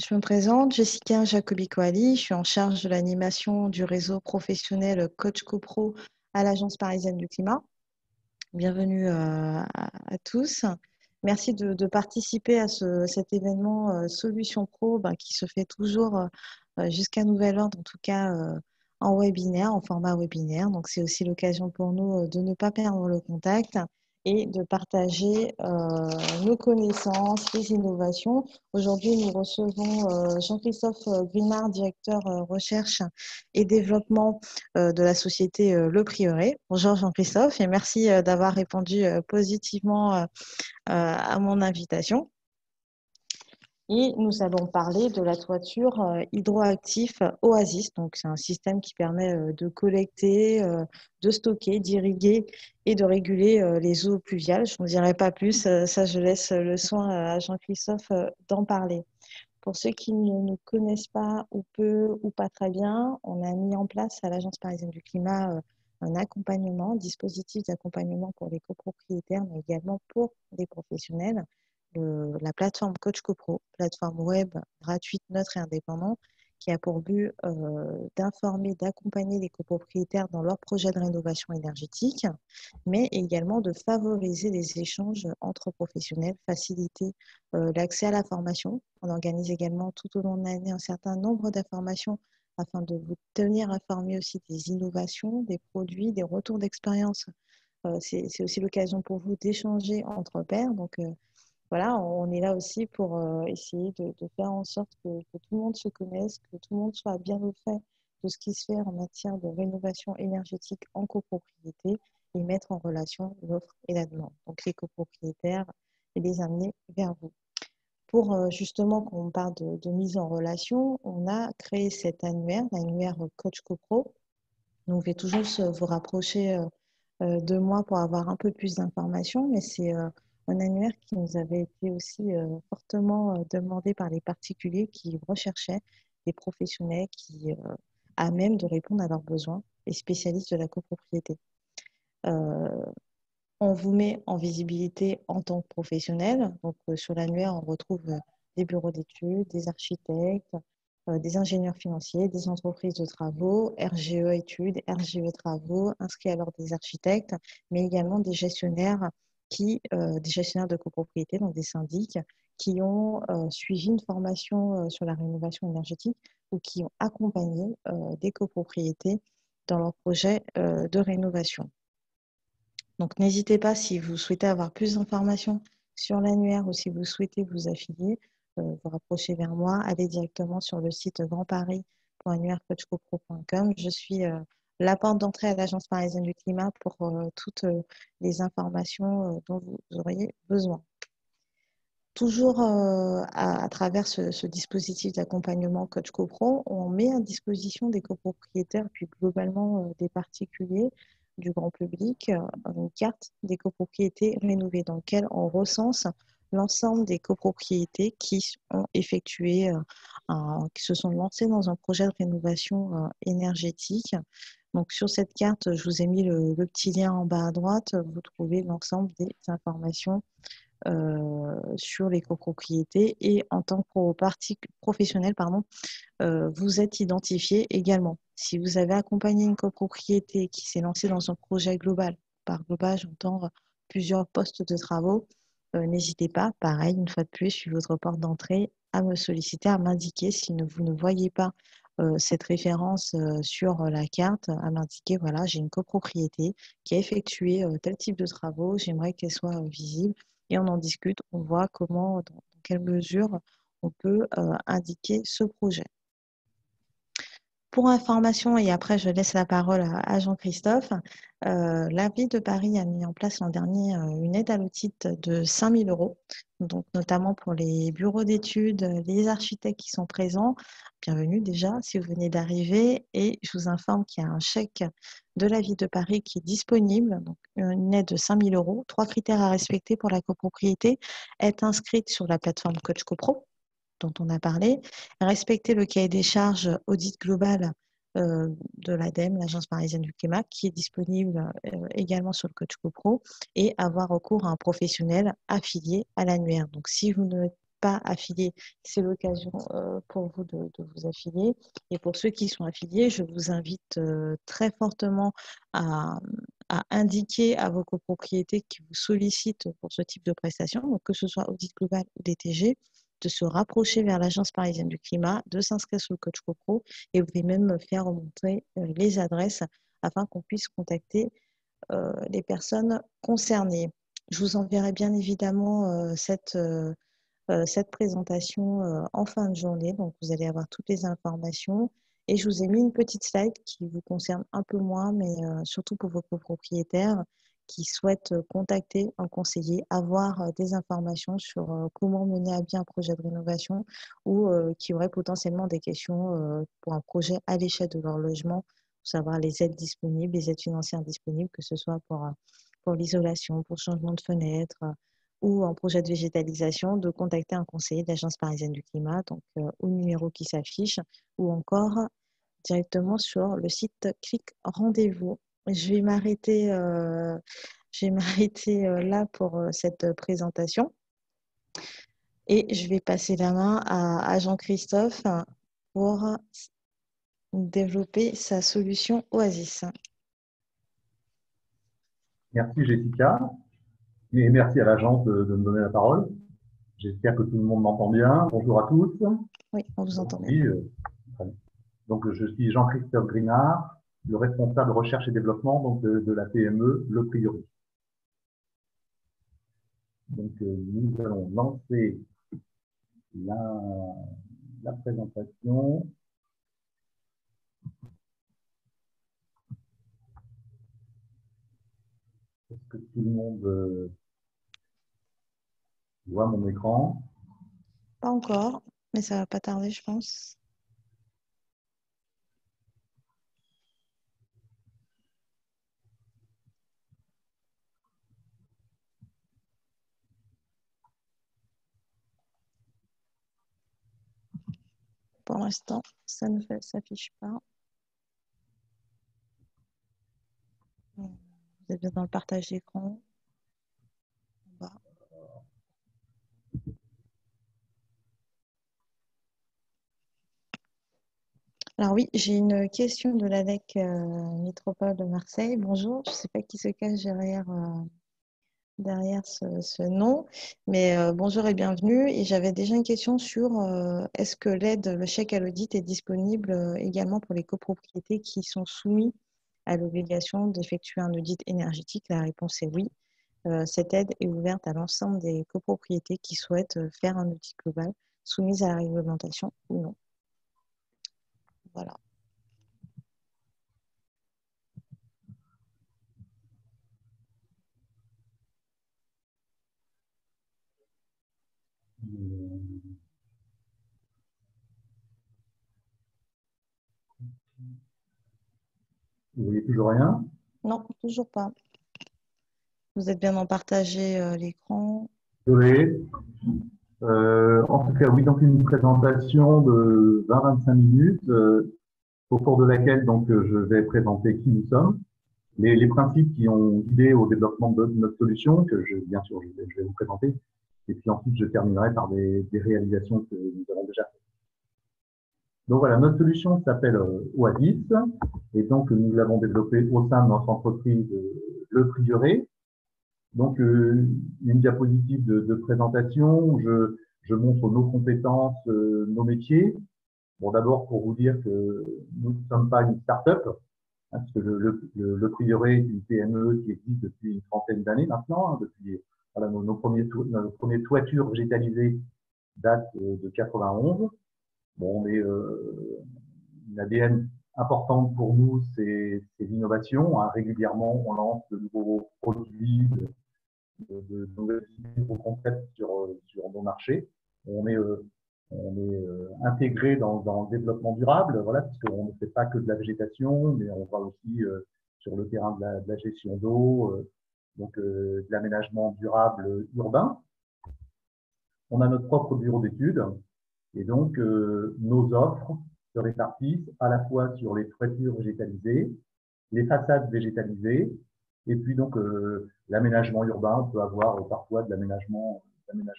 Je me présente, Jessica Jacobi-Coali, je suis en charge de l'animation du réseau professionnel Coach CoPro à l'Agence parisienne du climat. Bienvenue à tous. Merci de participer à cet événement Solutions Pro qui se fait toujours jusqu'à nouvel ordre, en tout cas en webinaire, en format webinaire. Donc c'est aussi l'occasion pour nous de ne pas perdre le contact et de partager nos connaissances, les innovations. Aujourd'hui, nous recevons Jean-Christophe Grimard, directeur recherche et développement de la société Le Prieuré. Bonjour Jean-Christophe et merci d'avoir répondu positivement à mon invitation. Et nous allons parler de la toiture hydroactif Oasis. Donc, c'est un système qui permet de collecter, de stocker, d'irriguer et de réguler les eaux pluviales. Je n'en dirai pas plus. Ça, je laisse le soin à Jean-Christophe d'en parler. Pour ceux qui ne nous connaissent pas ou peu ou pas très bien, on a mis en place à l'Agence parisienne du climat un accompagnement, un dispositif d'accompagnement pour les copropriétaires, mais également pour les professionnels. La plateforme Coach CoPro, plateforme web gratuite, neutre et indépendante, qui a pour but d'informer, d'accompagner les copropriétaires dans leurs projets de rénovation énergétique, mais également de favoriser les échanges entre professionnels, faciliter l'accès à la formation. On organise également tout au long de l'année un certain nombre d'informations afin de vous tenir informés aussi des innovations, des produits, des retours d'expérience. C'est aussi l'occasion pour vous d'échanger entre pairs. Donc, voilà, on est là aussi pour essayer de faire en sorte que tout le monde se connaisse, que tout le monde soit bien au fait de ce qui se fait en matière de rénovation énergétique en copropriété et mettre en relation l'offre et la demande. Donc les copropriétaires et les amener vers vous. Pour justement qu'on parle de mise en relation, on a créé cet annuaire, l'annuaire Coach CoPro. Donc, je vais toujours vous rapprocher de moi pour avoir un peu plus d'informations, mais c'est un annuaire qui nous avait été aussi fortement demandé par les particuliers qui recherchaient des professionnels qui à même de répondre à leurs besoins, les spécialistes de la copropriété. On vous met en visibilité en tant que professionnel. Donc, sur l'annuaire, on retrouve des bureaux d'études, des architectes, des ingénieurs financiers, des entreprises de travaux, RGE études, RGE travaux, inscrits à l'ordre des architectes, mais également des gestionnaires des gestionnaires de copropriété, donc des syndics, qui ont suivi une formation sur la rénovation énergétique ou qui ont accompagné des copropriétés dans leur projet de rénovation. Donc, n'hésitez pas si vous souhaitez avoir plus d'informations sur l'annuaire ou si vous souhaitez vous affilier, vous rapprocher vers moi, allez directement sur le site grandparis.annuairecoachcopro.com. Je suis la porte d'entrée à l'Agence parisienne du climat pour toutes les informations dont vous auriez besoin. Toujours à travers ce dispositif d'accompagnement Coach CoPro, on met à disposition des copropriétaires, puis globalement des particuliers, du grand public, une carte des copropriétés rénovées dans laquelle on recense l'ensemble des copropriétés qui ont effectué, qui se sont lancées dans un projet de rénovation énergétique. Donc sur cette carte, je vous ai mis le petit lien en bas à droite, vous trouvez l'ensemble des informations sur les copropriétés et en tant que professionnel, vous êtes identifié également. Si vous avez accompagné une copropriété qui s'est lancée dans un projet global, par global, j'entends plusieurs postes de travaux, n'hésitez pas, pareil, une fois de plus, sur votre porte d'entrée, à me solliciter, à m'indiquer si vous ne voyez pas cette référence sur la carte, à m'indiquer, voilà, j'ai une copropriété qui a effectué tel type de travaux, j'aimerais qu'elle soit visible et on en discute, on voit comment, dans quelle mesure on peut indiquer ce projet. Pour information, et après je laisse la parole à Jean-Christophe, la ville de Paris a mis en place l'an dernier une aide à l'audit de 5 000 €, donc notamment pour les bureaux d'études, les architectes qui sont présents. Bienvenue déjà si vous venez d'arriver et je vous informe qu'il y a un chèque de la ville de Paris qui est disponible, donc une aide de 5 000 €. 3 critères à respecter pour la copropriété: être inscrite sur la plateforme Coach CoPro, dont on a parlé, respecter le cahier des charges audit global de l'ADEME, l'Agence parisienne du climat, qui est disponible également sur le Coach CoPro, et avoir recours à un professionnel affilié à l'annuaire. Donc, si vous n'êtes pas affiliés, c'est l'occasion pour vous de vous affilier. Et pour ceux qui sont affiliés, je vous invite très fortement à, à indiquer à vos copropriétés qui vous sollicitent pour ce type de prestation, donc que ce soit audit global ou DTG, de se rapprocher vers l'Agence parisienne du climat, de s'inscrire sur le Coach CoPro, et vous pouvez même me faire remonter les adresses afin qu'on puisse contacter les personnes concernées. Je vous enverrai bien évidemment cette présentation en fin de journée, donc vous allez avoir toutes les informations. Et je vous ai mis une petite slide qui vous concerne un peu moins, mais surtout pour vos copropriétaires qui souhaitent contacter un conseiller, avoir des informations sur comment mener à bien un projet de rénovation ou qui auraient potentiellement des questions pour un projet à l'échelle de leur logement, pour savoir les aides disponibles, les aides financières disponibles, que ce soit pour l'isolation, pour le changement de fenêtre ou un projet de végétalisation, de contacter un conseiller de l'Agence parisienne du climat, donc au numéro qui s'affiche, ou encore directement sur le site Clic Rendez-vous. Je vais m'arrêter là pour cette présentation et je vais passer la main à Jean-Christophe pour développer sa solution Oasis. Merci Jessica et merci à l'agence de me donner la parole. J'espère que tout le monde m'entend bien. Bonjour à tous. Oui, on vous entend bien. Oui, donc, je suis Jean-Christophe Grinard, le responsable recherche et développement donc, de la PME Le Priori. Donc, nous allons lancer la présentation. Est-ce que tout le monde voit mon écran? Pas encore, mais ça va pas tarder, je pense. Pour l'instant, ça ne s'affiche pas. Vous êtes bien dans le partage d'écran. En bas. Alors oui, j'ai une question de l'ADEC Métropole de Marseille. Bonjour, je ne sais pas qui se cache derrière ce nom, mais bonjour et bienvenue. Et j'avais déjà une question sur est-ce que l'aide, le chèque à l'audit est disponible également pour les copropriétés qui sont soumis à l'obligation d'effectuer un audit énergétique? La réponse est oui. Cette aide est ouverte à l'ensemble des copropriétés qui souhaitent faire un audit global soumise à la réglementation ou non. Voilà. Vous voyez toujours rien? Non, toujours pas. Vous êtes bien en partager l'écran. Désolé. En tout cas, oui, donc une présentation de 20-25 minutes au cours de laquelle donc, je vais présenter qui nous sommes, les principes qui ont guidé au développement de notre solution, que bien sûr je vais vous présenter, et puis ensuite je terminerai par des réalisations que nous avons déjà faites. Donc voilà, notre solution s'appelle Oasis, et donc nous l'avons développée au sein de notre entreprise Le Prieuré. Donc une diapositive de présentation où je montre nos compétences, nos métiers. Bon, d'abord pour vous dire que nous ne sommes pas une start-up, hein, parce que le Prieuré est une PME qui existe depuis une trentaine d'années maintenant. Hein, depuis voilà, nos premiers toitures végétalisées datent de 91. Bon, mais une ADN importante pour nous, c'est l'innovation. Hein. Régulièrement, on lance de nouveaux produits, de nouvelles idées, de nouveaux concepts sur nos marchés. On est intégré dans le développement durable, voilà, parce qu'on ne fait pas que de la végétation, mais on va aussi sur le terrain de la gestion d'eau, donc de l'aménagement durable urbain. On a notre propre bureau d'études et donc nos offres se répartissent à la fois sur les toitures végétalisées, les façades végétalisées, et puis donc l'aménagement urbain. On peut avoir parfois de l'aménagement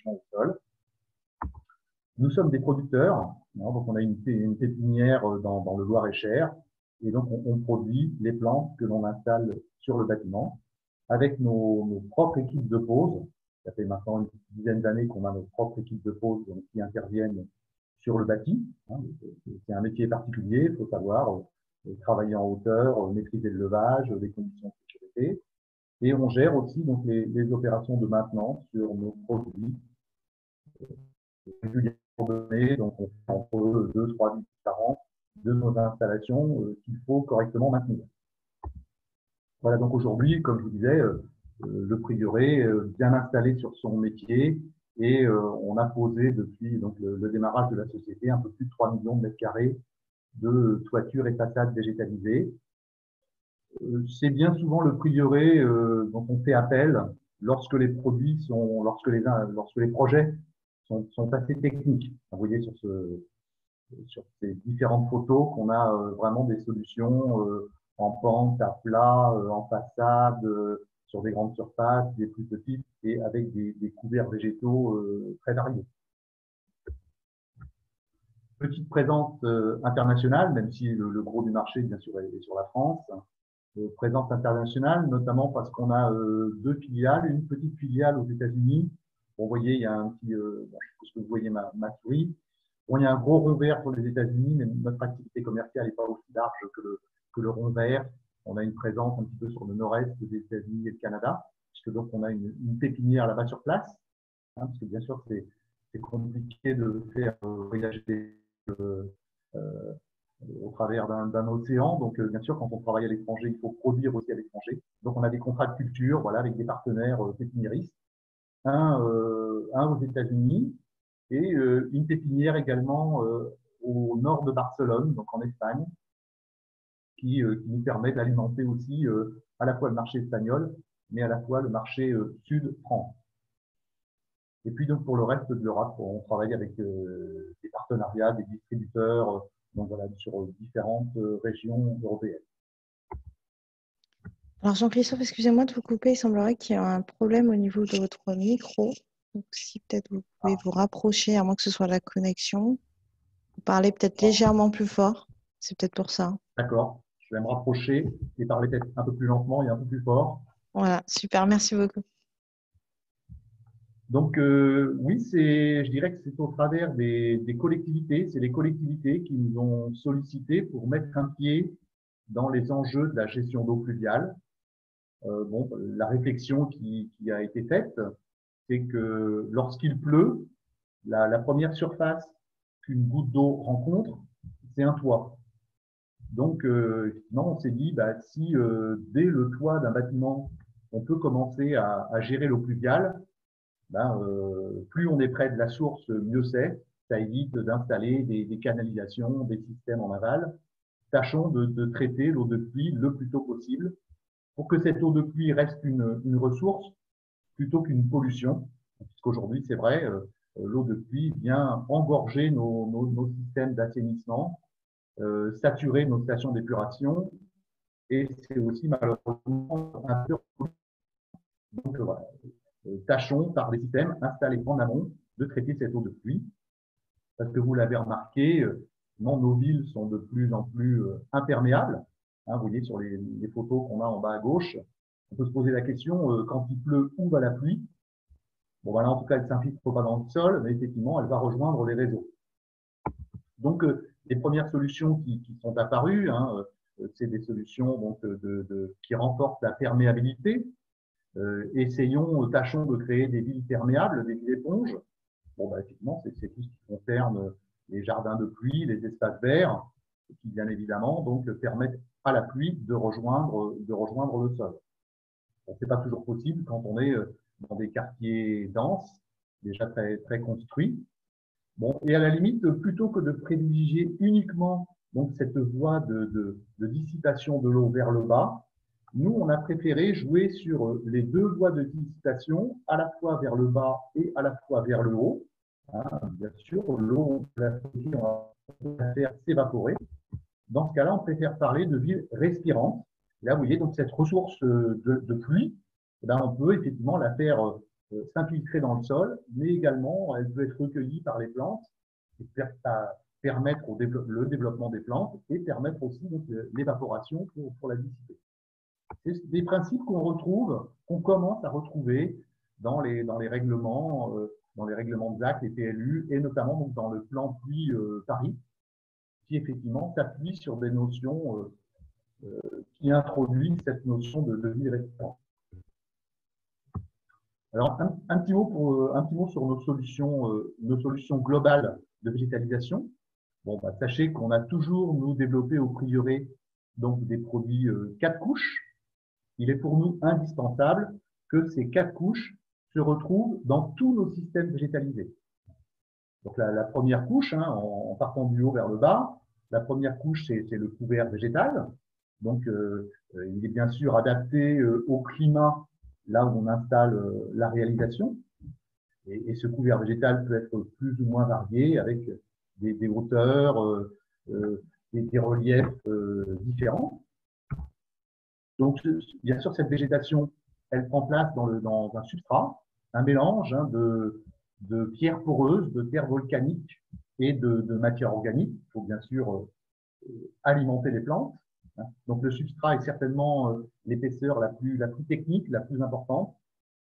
au sol. Nous sommes des producteurs, hein, donc on a une pépinière dans le Loir-et-Cher, et donc on produit les plantes que l'on installe sur le bâtiment avec nos propres équipes de pose. Ça fait maintenant une dizaine d'années qu'on a nos propres équipes de pose qui interviennent sur le bâti. Hein. C'est un métier particulier, il faut savoir travailler en hauteur, maîtriser le levage, les conditions de sécurité. Et on gère aussi donc les opérations de maintenance sur nos produits régulièrement donnés. Donc on fait entre 2-3 visites par an de nos installations qu'il faut correctement maintenir. Voilà, donc aujourd'hui, comme je vous disais, le prieuré bien installé sur son métier et on a posé depuis donc, le démarrage de la société un peu plus de 3 millions de mètres carrés de toitures et façades végétalisées. C'est bien souvent le prieuré dont on fait appel lorsque les produits sont, lorsque les projets sont assez techniques. Vous voyez sur ces différentes photos qu'on a vraiment des solutions en pente, à plat, en façade, sur des grandes surfaces, des plus petites et avec des couverts végétaux très variés. Petite présence internationale, même si le gros du marché, bien sûr, est sur la France. Présence internationale, notamment parce qu'on a deux filiales, une petite filiale aux États-Unis. Bon, vous voyez, il y a un petit, je suppose que vous voyez ma souris. Bon, il y a un gros rond vert pour les États-Unis, mais notre activité commerciale n'est pas aussi large que le rond vert. On a une présence un petit peu sur le nord-est des États-Unis et le Canada, puisque donc on a une pépinière là-bas sur place, hein, parce que bien sûr c'est compliqué de faire voyager au travers d'un océan. Donc, bien sûr, quand on travaille à l'étranger, il faut produire aussi à l'étranger. Donc, on a des contrats de culture, voilà, avec des partenaires pépiniéristes. Un aux États-Unis et une pépinière également au nord de Barcelone, donc en Espagne, qui nous permet d'alimenter aussi à la fois le marché espagnol, mais à la fois le marché sud-France. Et puis, donc, pour le reste de l'Europe, on travaille avec des partenariats, des distributeurs, donc voilà, sur différentes régions européennes. Alors Jean-Christophe, excusez-moi de vous couper, il semblerait qu'il y ait un problème au niveau de votre micro. Donc si peut-être vous pouvez vous rapprocher, à moins que ce soit la connexion, vous parlez peut-être légèrement plus fort, c'est peut-être pour ça. D'accord, je vais me rapprocher et parler peut-être un peu plus lentement et un peu plus fort. Voilà, super, merci beaucoup. Donc oui, je dirais que c'est au travers des collectivités, c'est les collectivités qui nous ont sollicité pour mettre un pied dans les enjeux de la gestion d'eau pluviale. Bon, la réflexion qui a été faite, c'est que lorsqu'il pleut, la première surface qu'une goutte d'eau rencontre, c'est un toit. Donc, effectivement, on s'est dit, bah, si dès le toit d'un bâtiment, on peut commencer à gérer l'eau pluviale, ben, plus on est près de la source, mieux c'est. Ça évite d'installer des canalisations, des systèmes en aval. Tâchons de traiter l'eau de pluie le plus tôt possible pour que cette eau de pluie reste une ressource plutôt qu'une pollution. Puisqu'aujourd'hui, c'est vrai, l'eau de pluie vient engorger nos systèmes d'assainissement, saturer nos stations d'épuration et c'est aussi malheureusement un peu. Donc voilà, tâchons par des systèmes installés en amont de traiter cette eau de pluie. Parce que vous l'avez remarqué, nos villes sont de plus en plus imperméables. Hein, vous voyez sur les photos qu'on a en bas à gauche, on peut se poser la question, quand il pleut, où va la pluie? Bon, voilà, en tout cas, elle ne s'infiltre pas dans le sol, mais effectivement, elle va rejoindre les réseaux. Donc, les premières solutions qui sont apparues, hein, c'est des solutions donc, qui renforcent la perméabilité. Tâchons de créer des villes perméables, des villes éponges. Bon, bah, effectivement, c'est tout ce qui concerne les jardins de pluie, les espaces verts, qui, bien évidemment, donc, permettent à la pluie de rejoindre le sol. Bon, c'est pas toujours possible quand on est dans des quartiers denses, déjà très, très construits. Bon, et à la limite, plutôt que de privilégier uniquement donc, cette voie de dissipation de l'eau vers le bas, nous, on a préféré jouer sur les deux voies de dissipation, à la fois vers le bas et à la fois vers le haut. Hein, bien sûr, l'eau, on va faire s'évaporer. Dans ce cas-là, on préfère parler de villes respirantes. Là, vous voyez, donc cette ressource de pluie, là, on peut effectivement la faire s'infiltrer dans le sol, mais également, elle peut être recueillie par les plantes et permettre le développement des plantes et permettre aussi l'évaporation pour la dissiper. C'est des principes qu'on commence à retrouver dans les règlements de ZAC, les PLU, et notamment donc, dans le plan Pluie Paris, qui effectivement s'appuie sur des notions qui introduisent cette notion de vie restaurante. Alors, un petit mot sur nos solutions globales de végétalisation. Bon, bah, sachez qu'on a toujours, nous, développé au prieuré donc, des produits 4 couches. Il est pour nous indispensable que ces 4 couches se retrouvent dans tous nos systèmes végétalisés. Donc, la première couche, hein, en partant du haut vers le bas, la première couche, c'est le couvert végétal. Donc, il est bien sûr adapté au climat là où on installe la réalisation. Et ce couvert végétal peut être plus ou moins varié avec des hauteurs, des reliefs différents. Donc, bien sûr, cette végétation, elle prend place dans un substrat, un mélange hein, de pierres poreuses, de terre volcanique et de matière organique. Il faut bien sûr alimenter les plantes. Donc, le substrat est certainement l'épaisseur la plus technique, la plus importante,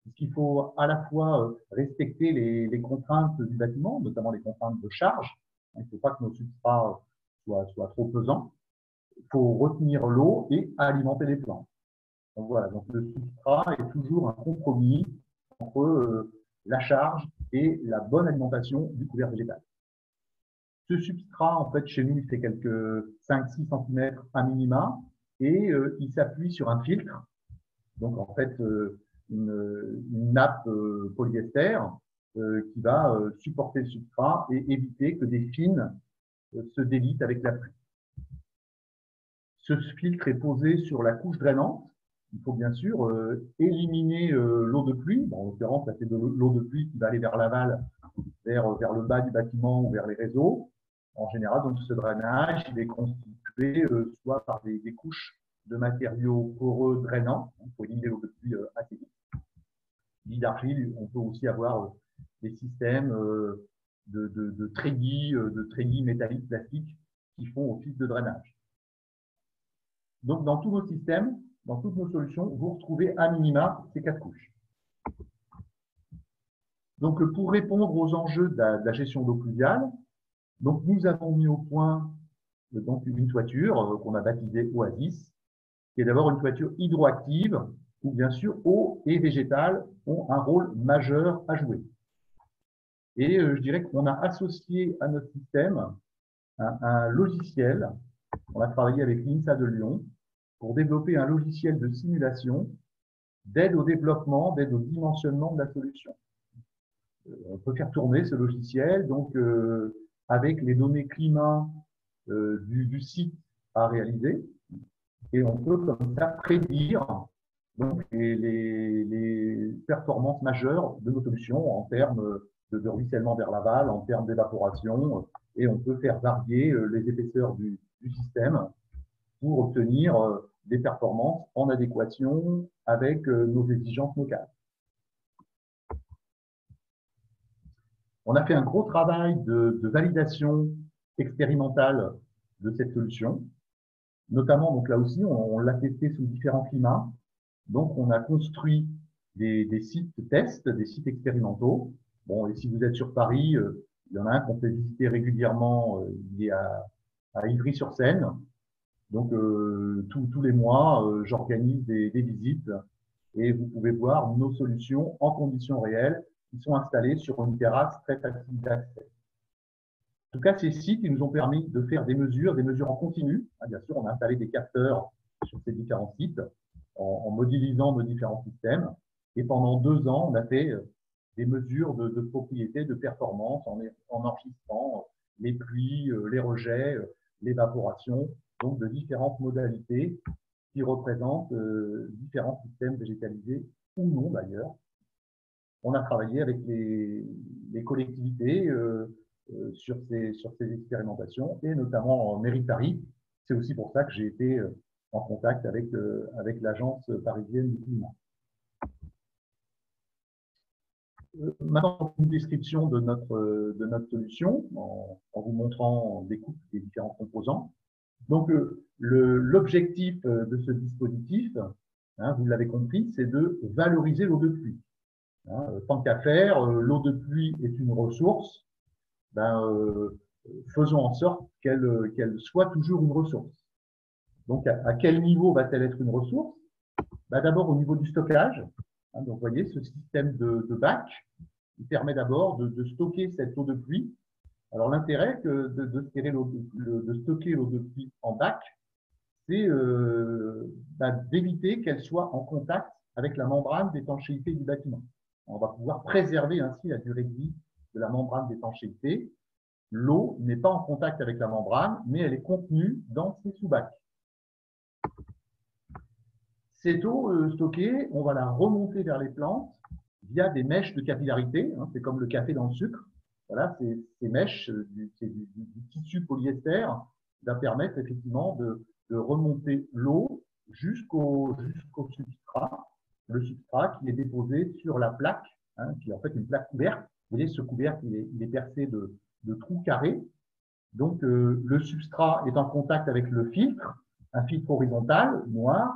puisqu'il faut à la fois respecter les contraintes du bâtiment, notamment les contraintes de charge. Il ne faut pas que nos substrats soient trop pesants. Il faut retenir l'eau et alimenter les plantes. Donc voilà, donc le substrat est toujours un compromis entre la charge et la bonne alimentation du couvert végétal. Ce substrat, en fait, chez nous, il fait quelques 5-6 cm à minima et il s'appuie sur un filtre. Donc, en fait, une nappe polyester qui va supporter le substrat et éviter que des fines se délitent avec la pluie. Ce filtre est posé sur la couche drainante. Il faut bien sûr éliminer l'eau de pluie. Bon, en l'occurrence, ça c'est de l'eau de pluie qui va aller vers l'aval, vers le bas du bâtiment ou vers les réseaux. En général, donc, ce drainage il est constitué soit par des couches de matériaux poreux drainants. Il faut éliminer l'eau de pluie assez vite. Dit d'argile, on peut aussi avoir des systèmes de treillis métalliques plastiques qui font office de drainage. Donc, dans tous nos systèmes, dans toutes nos solutions, vous retrouvez à minima ces 4 couches. Donc, pour répondre aux enjeux de la gestion d'eau pluviale, donc, nous avons mis au point donc, une toiture qu'on a baptisée Oasis, qui est d'abord une toiture hydroactive où, bien sûr, eau et végétal ont un rôle majeur à jouer. Et je dirais qu'on a associé à notre système un logiciel. On a travaillé avec l'INSA de Lyon pour développer un logiciel de simulation d'aide au développement, d'aide au dimensionnement de la solution. On peut faire tourner ce logiciel donc avec les données climat du site à réaliser et on peut comme ça prédire donc, les performances majeures de nos solutions en termes de ruissellement vers l'aval, en termes d'évaporation, et on peut faire varier les épaisseurs du système pour obtenir des performances en adéquation avec nos exigences locales. On a fait un gros travail de validation expérimentale de cette solution, notamment, donc là aussi, on l'a testé sous différents climats. Donc, on a construit des sites tests, des sites expérimentaux. Bon, et si vous êtes sur Paris, il y en a un qu'on fait visiter régulièrement, il est à Ivry-sur-Seine. Donc, tous les mois, j'organise des visites et vous pouvez voir nos solutions en conditions réelles qui sont installées sur une terrasse très facile d'accès. En tout cas, ces sites ils nous ont permis de faire des mesures en continu. Bien sûr, on a installé des capteurs sur ces différents sites en modélisant nos différents systèmes. Et pendant 2 ans, on a fait des mesures de propriété, de performance en enregistrant les pluies, les rejets, l'évaporation, donc de différentes modalités qui représentent différents systèmes végétalisés ou non d'ailleurs. On a travaillé avec les collectivités sur ces expérimentations et notamment en mairie de Paris. C'est aussi pour ça que j'ai été en contact avec l'agence parisienne du climat. Maintenant, une description de notre solution en vous montrant en découpe les différents composants. Donc, l'objectif de ce dispositif, hein, vous l'avez compris, c'est de valoriser l'eau de pluie. Hein, tant qu'à faire, l'eau de pluie est une ressource, ben, faisons en sorte qu'elle soit toujours une ressource. Donc, à quel niveau va-t-elle être une ressource? Ben, d'abord, au niveau du stockage. Hein, donc, vous voyez, ce système de bac, il permet d'abord de stocker cette eau de pluie. Alors, l'intérêt de stocker l'eau de pluie en bac, c'est d'éviter qu'elle soit en contact avec la membrane d'étanchéité du bâtiment. On va pouvoir préserver ainsi la durée de vie de la membrane d'étanchéité. L'eau n'est pas en contact avec la membrane, mais elle est contenue dans ces sous-bacs. Cette eau stockée, on va la remonter vers les plantes via des mèches de capillarité. Hein, c'est comme le café dans le sucre. Voilà, ces mèches, c'est du tissu polyester, va permettre effectivement de remonter l'eau jusqu'au substrat, le substrat qui est déposé sur la plaque, hein, qui est en fait une plaque couverte. Vous voyez, ce couvercle, il est percé de trous carrés. Donc, le substrat est en contact avec le filtre, un filtre horizontal, noir,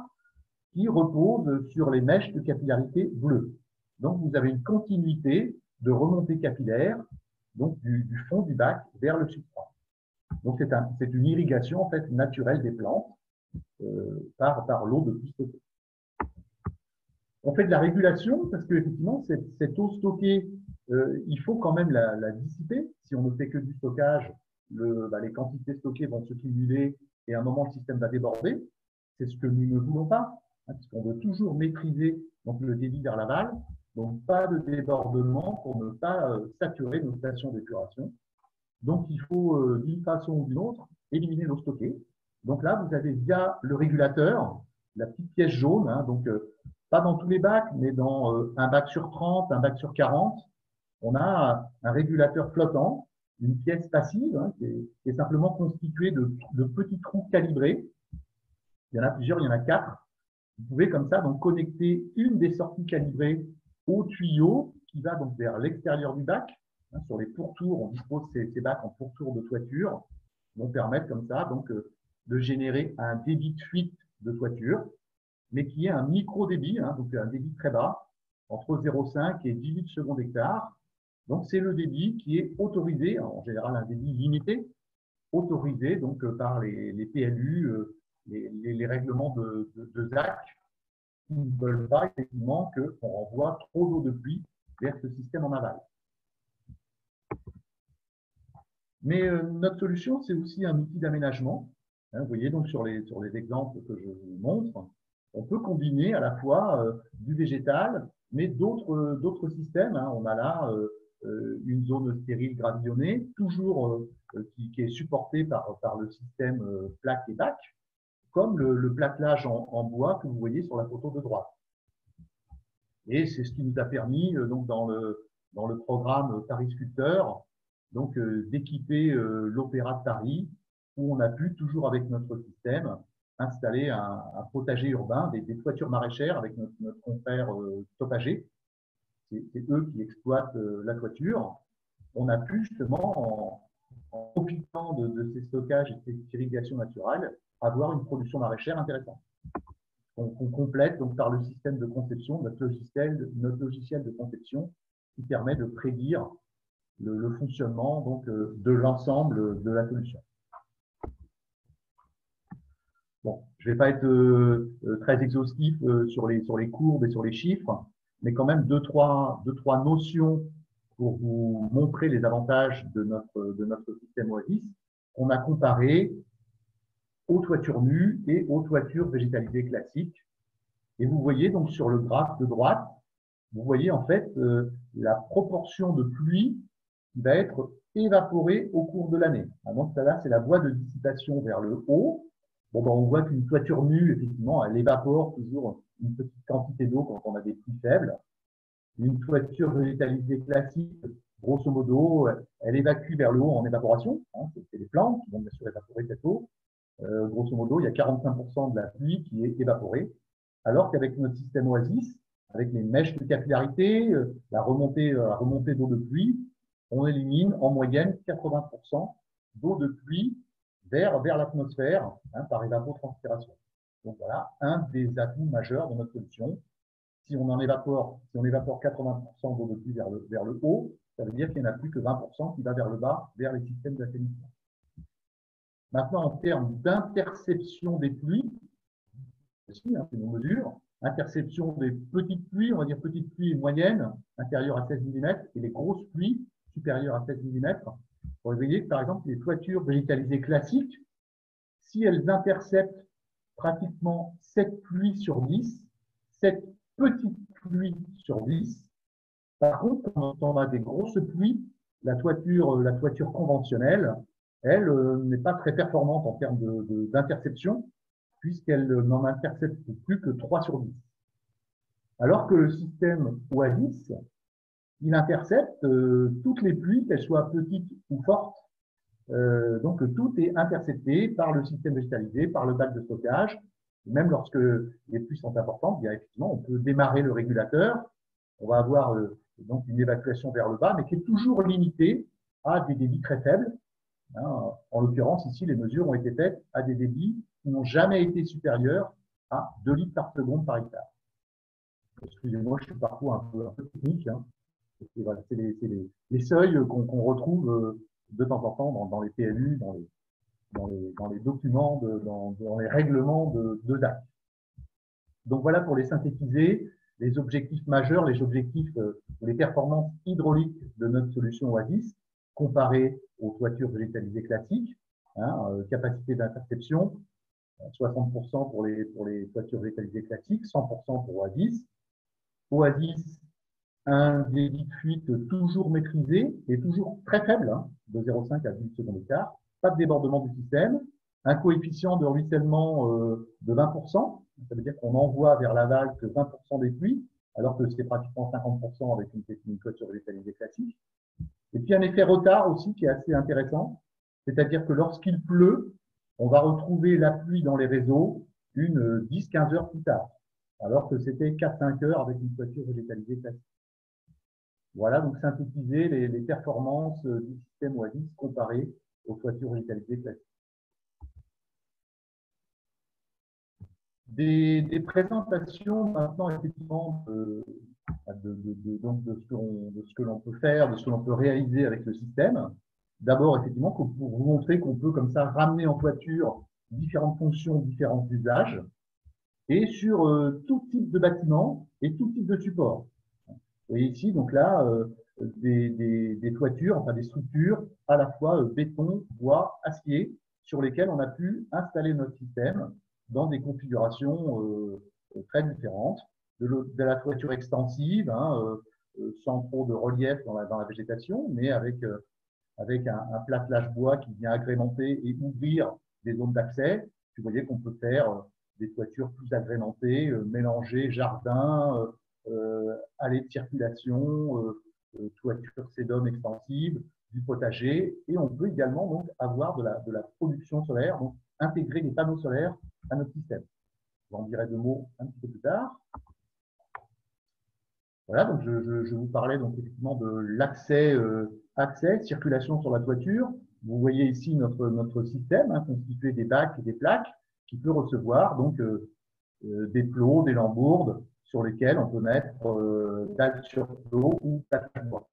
qui repose sur les mèches de capillarité bleues. Donc, vous avez une continuité de remontée capillaire, donc du fond du bac vers le substrat. Donc, c'est une irrigation en fait naturelle des plantes par l'eau de pluie stockée. On fait de la régulation parce qu'effectivement, cette eau stockée, il faut quand même la dissiper. Si on ne fait que du stockage, les quantités stockées vont se cumuler et à un moment, le système va déborder. C'est ce que nous ne voulons pas, hein, puisqu'on veut toujours maîtriser donc, le débit vers l'aval. Donc, pas de débordement pour ne pas saturer nos stations d'épuration. Donc, il faut, d'une façon ou d'une autre, éliminer l'eau stockée. Donc là, vous avez via le régulateur, la petite pièce jaune, hein, donc pas dans tous les bacs, mais dans un bac sur 30, un bac sur 40, on a un régulateur flottant, une pièce passive, hein, qui est simplement constituée de petits trous calibrés. Il y en a plusieurs, il y en a 4. Vous pouvez comme ça donc connecter une des sorties calibrées au tuyau qui va donc vers l'extérieur du bac. Hein, sur les pourtours, on dispose ces bacs en pourtour de toiture, qui vont permettre comme ça donc de générer un débit de fuite de toiture, mais qui est un micro-débit, hein, donc un débit très bas, entre 0,5 et 18 secondes hectare. Donc, c'est le débit qui est autorisé, en général un débit limité, autorisé donc par les PLU, les règlements de ZAC, qui ne veulent pas effectivement qu'on renvoie trop d'eau de pluie vers ce système en aval. Mais notre solution, c'est aussi un outil d'aménagement. Hein, vous voyez donc sur les exemples que je vous montre, on peut combiner à la fois du végétal, mais d'autres systèmes. Hein. On a là une zone stérile gravillonnée, toujours qui est supportée par le système plaque et bac, comme le platelage en bois que vous voyez sur la photo de droite. Et c'est ce qui nous a permis, donc dans le programme Paris Sculpteur, donc d'équiper l'Opéra de Paris, où on a pu, toujours avec notre système, installer un potager urbain, des toitures maraîchères avec notre confrère Topager. C'est eux qui exploitent la toiture. On a pu justement, en profitant de ces stockages et de cette irrigation naturelle, avoir une production maraîchère intéressante. On complète donc par le système de conception, notre logiciel de conception qui permet de prédire le fonctionnement donc, de l'ensemble de la solution. Bon, je ne vais pas être très exhaustif sur les courbes et sur les chiffres, mais quand même deux, trois notions pour vous montrer les avantages de notre système Oasis. On a comparé aux toitures nues et aux toitures végétalisées classiques. Et vous voyez donc sur le graphe de droite, vous voyez en fait la proportion de pluie qui va être évaporée au cours de l'année. Donc là, c'est la voie de dissipation vers le haut. Bon, ben, on voit qu'une toiture nue, effectivement, elle évapore toujours une petite quantité d'eau quand on a des pluies faibles. Une toiture végétalisée classique, grosso modo, elle évacue vers le haut en évaporation. Hein, c'est les plantes qui vont bien sûr évaporer cette eau. Grosso modo, il y a 45% de la pluie qui est évaporée. Alors qu'avec notre système Oasis, avec les mèches de capillarité, la remontée d'eau de pluie, on élimine en moyenne 80% d'eau de pluie vers l'atmosphère par évapotranspiration. Donc voilà, un des atouts majeurs de notre solution. Si on évapore 80% d'eau de pluie vers le haut, ça veut dire qu'il n'y en a plus que 20% qui va vers le bas, vers les systèmes d'assainissement. Maintenant, en termes d'interception des pluies, c'est nos mesures, interception des petites pluies, on va dire petites pluies et moyennes, inférieures à 16 mm, et les grosses pluies, supérieures à 16 mm. Vous voyez que, par exemple, les toitures végétalisées classiques, si elles interceptent pratiquement 7 pluies sur 10, 7 petites pluies sur 10, par contre, quand on a des grosses pluies, la toiture conventionnelle, elle n'est pas très performante en termes d'interception, puisqu'elle n'en intercepte plus que 3 sur 10. Alors que le système Oasis, il intercepte toutes les pluies, qu'elles soient petites ou fortes. Donc tout est intercepté par le système végétalisé, par le bac de stockage. Même lorsque les pluies sont importantes, bien effectivement, on peut démarrer le régulateur. On va avoir donc une évacuation vers le bas, mais qui est toujours limitée à des débits très faibles. En l'occurrence, ici, les mesures ont été faites à des débits qui n'ont jamais été supérieurs à 2 litres par seconde par hectare. Excusez-moi, je suis parfois un peu technique. Voilà, c'est les seuils qu'on retrouve de temps en temps dans les PLU, dans les documents, dans les règlements de DAC. Donc voilà pour les synthétiser, les objectifs majeurs, les objectifs, les performances hydrauliques de notre solution Oasis comparées aux toitures végétalisées classiques, capacité d'interception, 60% pour les toitures végétalisées classiques, 100% pour Oasis. Oasis, un débit de fuite toujours maîtrisé et toujours très faible, de 0,5 à 10 secondes d'écart, pas de débordement du système, un coefficient de ruissellement de 20%, ça veut dire qu'on envoie vers l'aval que 20% des pluies, alors que c'est pratiquement 50% avec une toiture végétalisée classique. Et puis un effet retard aussi qui est assez intéressant, c'est-à-dire que lorsqu'il pleut, on va retrouver la pluie dans les réseaux une 10-15 heures plus tard, alors que c'était 4-5 heures avec une toiture végétalisée classique. Voilà, donc synthétiser les performances du système Oasis comparé aux toitures végétalisées classiques. Des présentations maintenant effectivement de ce que l'on peut faire, de ce que l'on peut réaliser avec le système. D'abord, effectivement, pour vous montrer qu'on peut comme ça ramener en toiture différentes fonctions, différents usages, et sur tout type de bâtiment et tout type de support. Vous voyez ici, donc là, des toitures, enfin des structures à la fois béton, bois, acier, sur lesquelles on a pu installer notre système dans des configurations très différentes, de la toiture extensive, sans trop de relief dans la végétation, mais avec un platelage bois qui vient agrémenter et ouvrir des zones d'accès. Vous voyez qu'on peut faire des toitures plus agrémentées, mélanger jardin, allées de circulation, toiture sédum extensive, du potager, et on peut également donc avoir de la production solaire, donc intégrer des panneaux solaires à notre système. J'en dirai 2 mots un petit peu plus tard. Voilà, donc je vous parlais donc effectivement de l'accès, circulation sur la toiture. Vous voyez ici notre système constitué des bacs et des plaques qui peut recevoir donc des plots, des lambourdes sur lesquels on peut mettre dalles sur flot ou plaques de bois.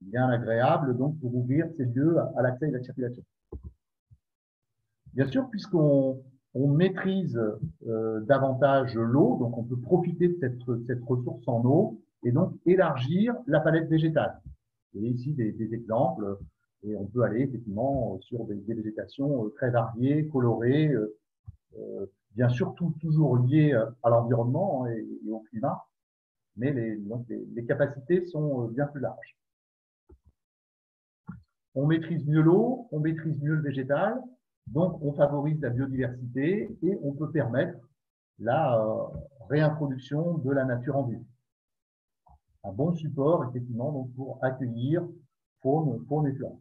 Bien agréable donc pour ouvrir ces lieux à l'accès et à la circulation. Bien sûr, puisqu'on maîtrise davantage l'eau, donc on peut profiter de cette ressource en eau et donc élargir la palette végétale. Vous voyez ici des exemples, et on peut aller effectivement sur des végétations très variées, colorées, bien sûr toujours liées à l'environnement et au climat, mais les capacités sont bien plus larges. On maîtrise mieux l'eau, on maîtrise mieux le végétal, donc on favorise la biodiversité et on peut permettre la réintroduction de la nature en ville. Un bon support, effectivement, donc pour accueillir faune et flore.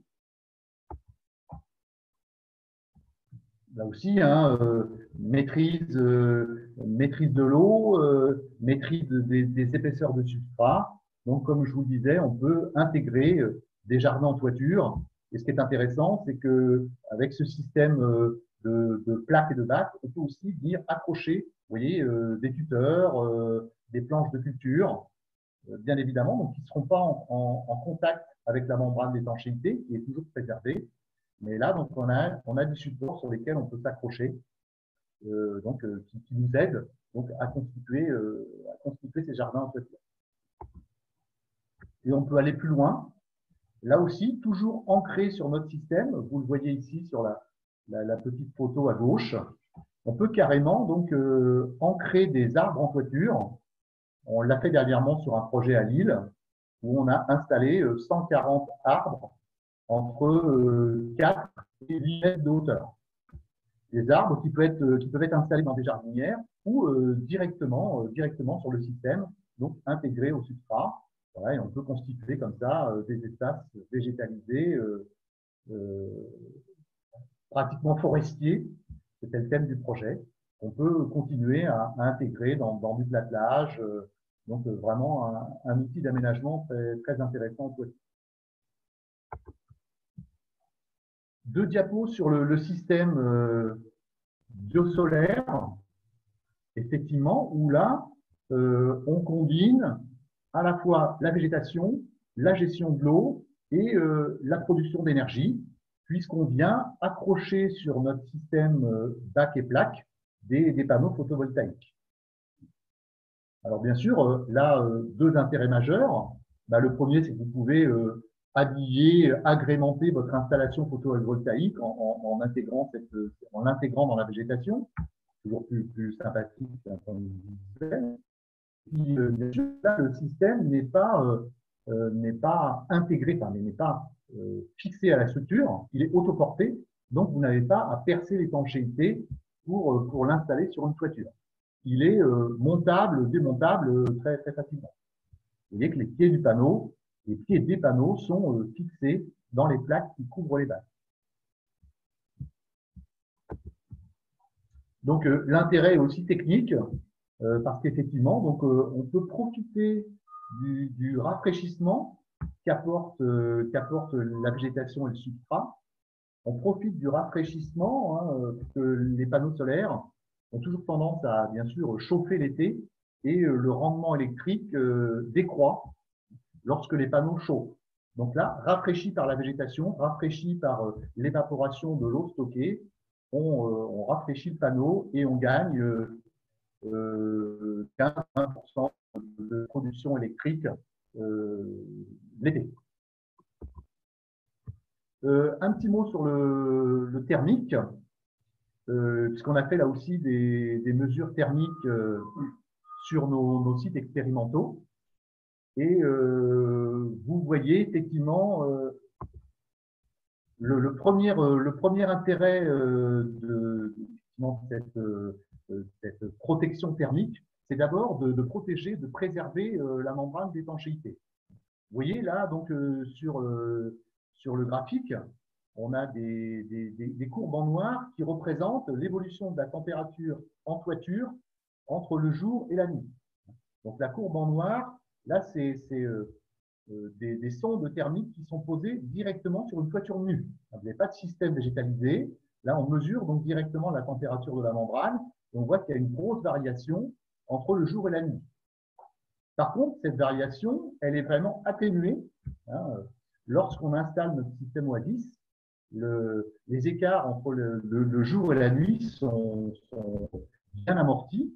là aussi, hein, maîtrise de l'eau, maîtrise des épaisseurs de substrat. Donc, comme je vous le disais, on peut intégrer des jardins en toiture. Et ce qui est intéressant, c'est que avec ce système de plaques et de bacs, on peut aussi venir accrocher, vous voyez, des tuteurs, des planches de culture, bien évidemment, donc qui ne seront pas en contact avec la membrane d'étanchéité, qui est toujours préservée. Mais là, donc, on a des supports sur lesquels on peut s'accrocher, qui nous aident donc, à constituer ces jardins en toiture. Et on peut aller plus loin. Là aussi, toujours ancré sur notre système, vous le voyez ici sur la petite photo à gauche, on peut carrément donc ancrer des arbres en toiture. On l'a fait dernièrement sur un projet à Lille, où on a installé 140 arbres entre 4 et 8 mètres de hauteur. Des arbres qui peuvent être installés dans des jardinières ou directement sur le système, donc intégrés au substrat. Voilà, et on peut constituer comme ça des espaces végétalisés pratiquement forestiers. C'était le thème du projet. On peut continuer à intégrer dans du platelage. Donc, vraiment un outil d'aménagement très intéressant. Deux diapos sur le système biosolaire, effectivement, où là, on combine à la fois la végétation, la gestion de l'eau et la production d'énergie, puisqu'on vient accrocher sur notre système bac et plaque des panneaux photovoltaïques. Alors bien sûr, là, deux intérêts majeurs. Bah, le premier, c'est que vous pouvez habiller, agrémenter votre installation photovoltaïque en l'intégrant dans la végétation, toujours plus sympathique d'un point de vue visuel. Puis, bien sûr, là, le système n'est pas intégré, enfin, n'est pas fixé à la structure, il est autoporté, donc vous n'avez pas à percer l'étanchéité pour l'installer sur une toiture. Il est montable, démontable très, très facilement. Vous voyez que les pieds des panneaux sont fixés dans les plaques qui couvrent les bases. Donc, l'intérêt est aussi technique, parce qu'effectivement, donc, on peut profiter du rafraîchissement qu'apporte la végétation et le substrat. On profite du rafraîchissement, hein, parce que les panneaux solaires ont toujours tendance à, bien sûr, chauffer l'été et le rendement électrique décroît lorsque les panneaux chauffent. Donc là, rafraîchi par la végétation, rafraîchi par l'évaporation de l'eau stockée, on rafraîchit le panneau et on gagne 15-20% de production électrique l'été. Un petit mot sur le thermique, puisqu'on a fait là aussi des mesures thermiques sur nos sites expérimentaux. Et vous voyez effectivement le premier intérêt de cette protection thermique, c'est d'abord de protéger, de préserver la membrane d'étanchéité. Vous voyez là, donc, sur le graphique, on a des courbes en noir qui représentent l'évolution de la température en toiture entre le jour et la nuit. Donc, la courbe en noir, là, c'est des sondes thermiques qui sont posées directement sur une toiture nue. Vous n'avez pas de système végétalisé. Là, on mesure donc directement la température de la membrane et on voit qu'il y a une grosse variation entre le jour et la nuit. Par contre, cette variation, elle est vraiment atténuée. Hein, lorsqu'on installe notre système OA10, les écarts entre le jour et la nuit sont bien amortis.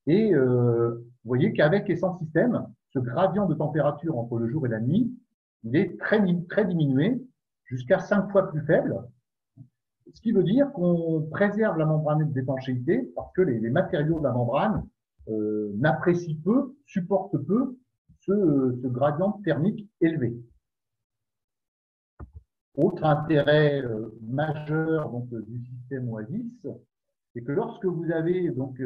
Et vous voyez qu'avec et sans système, ce gradient de température entre le jour et la nuit, il est très, très diminué, jusqu'à 5 fois plus faible. Ce qui veut dire qu'on préserve la membrane d'étanchéité parce que les matériaux de la membrane n'apprécient peu, supportent peu ce gradient thermique élevé. Autre intérêt majeur donc, du système OA10, c'est que lorsque vous avez donc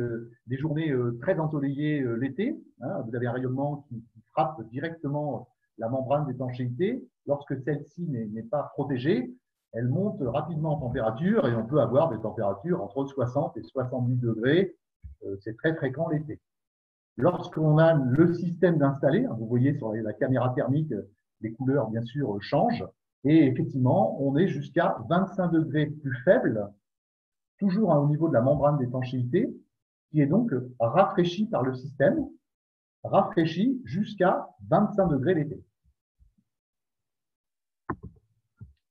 des journées très ensoleillées l'été, hein, vous avez un rayonnement qui frappe directement la membrane d'étanchéité. Lorsque celle-ci n'est pas protégée, elle monte rapidement en température et on peut avoir des températures entre 60 et 70 degrés. C'est très fréquent l'été. Lorsqu'on a le système d'installer, vous voyez sur la caméra thermique, les couleurs bien sûr changent et effectivement on est jusqu'à 25 degrés plus faible, toujours au niveau de la membrane d'étanchéité, qui est donc rafraîchie par le système, rafraîchie jusqu'à 25 degrés l'été.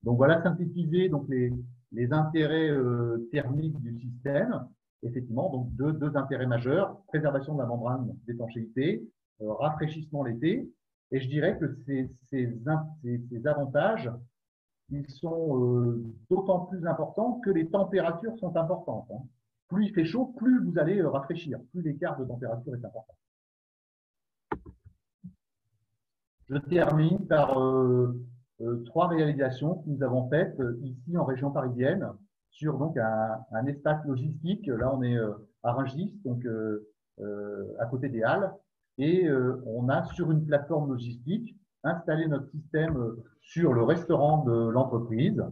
Donc voilà synthétiser donc les intérêts thermiques du système. Effectivement, donc deux intérêts majeurs, préservation de la membrane d'étanchéité, rafraîchissement l'été. Et je dirais que ces avantages, ils sont d'autant plus importants que les températures sont importantes. Hein. Plus il fait chaud, plus vous allez rafraîchir, plus l'écart de température est important. Je termine par trois réalisations que nous avons faites ici en région parisienne sur donc un espace logistique. Là, on est à Rungis, donc à côté des Halles, et on a sur une plateforme logistique installé notre système sur le restaurant de l'entreprise.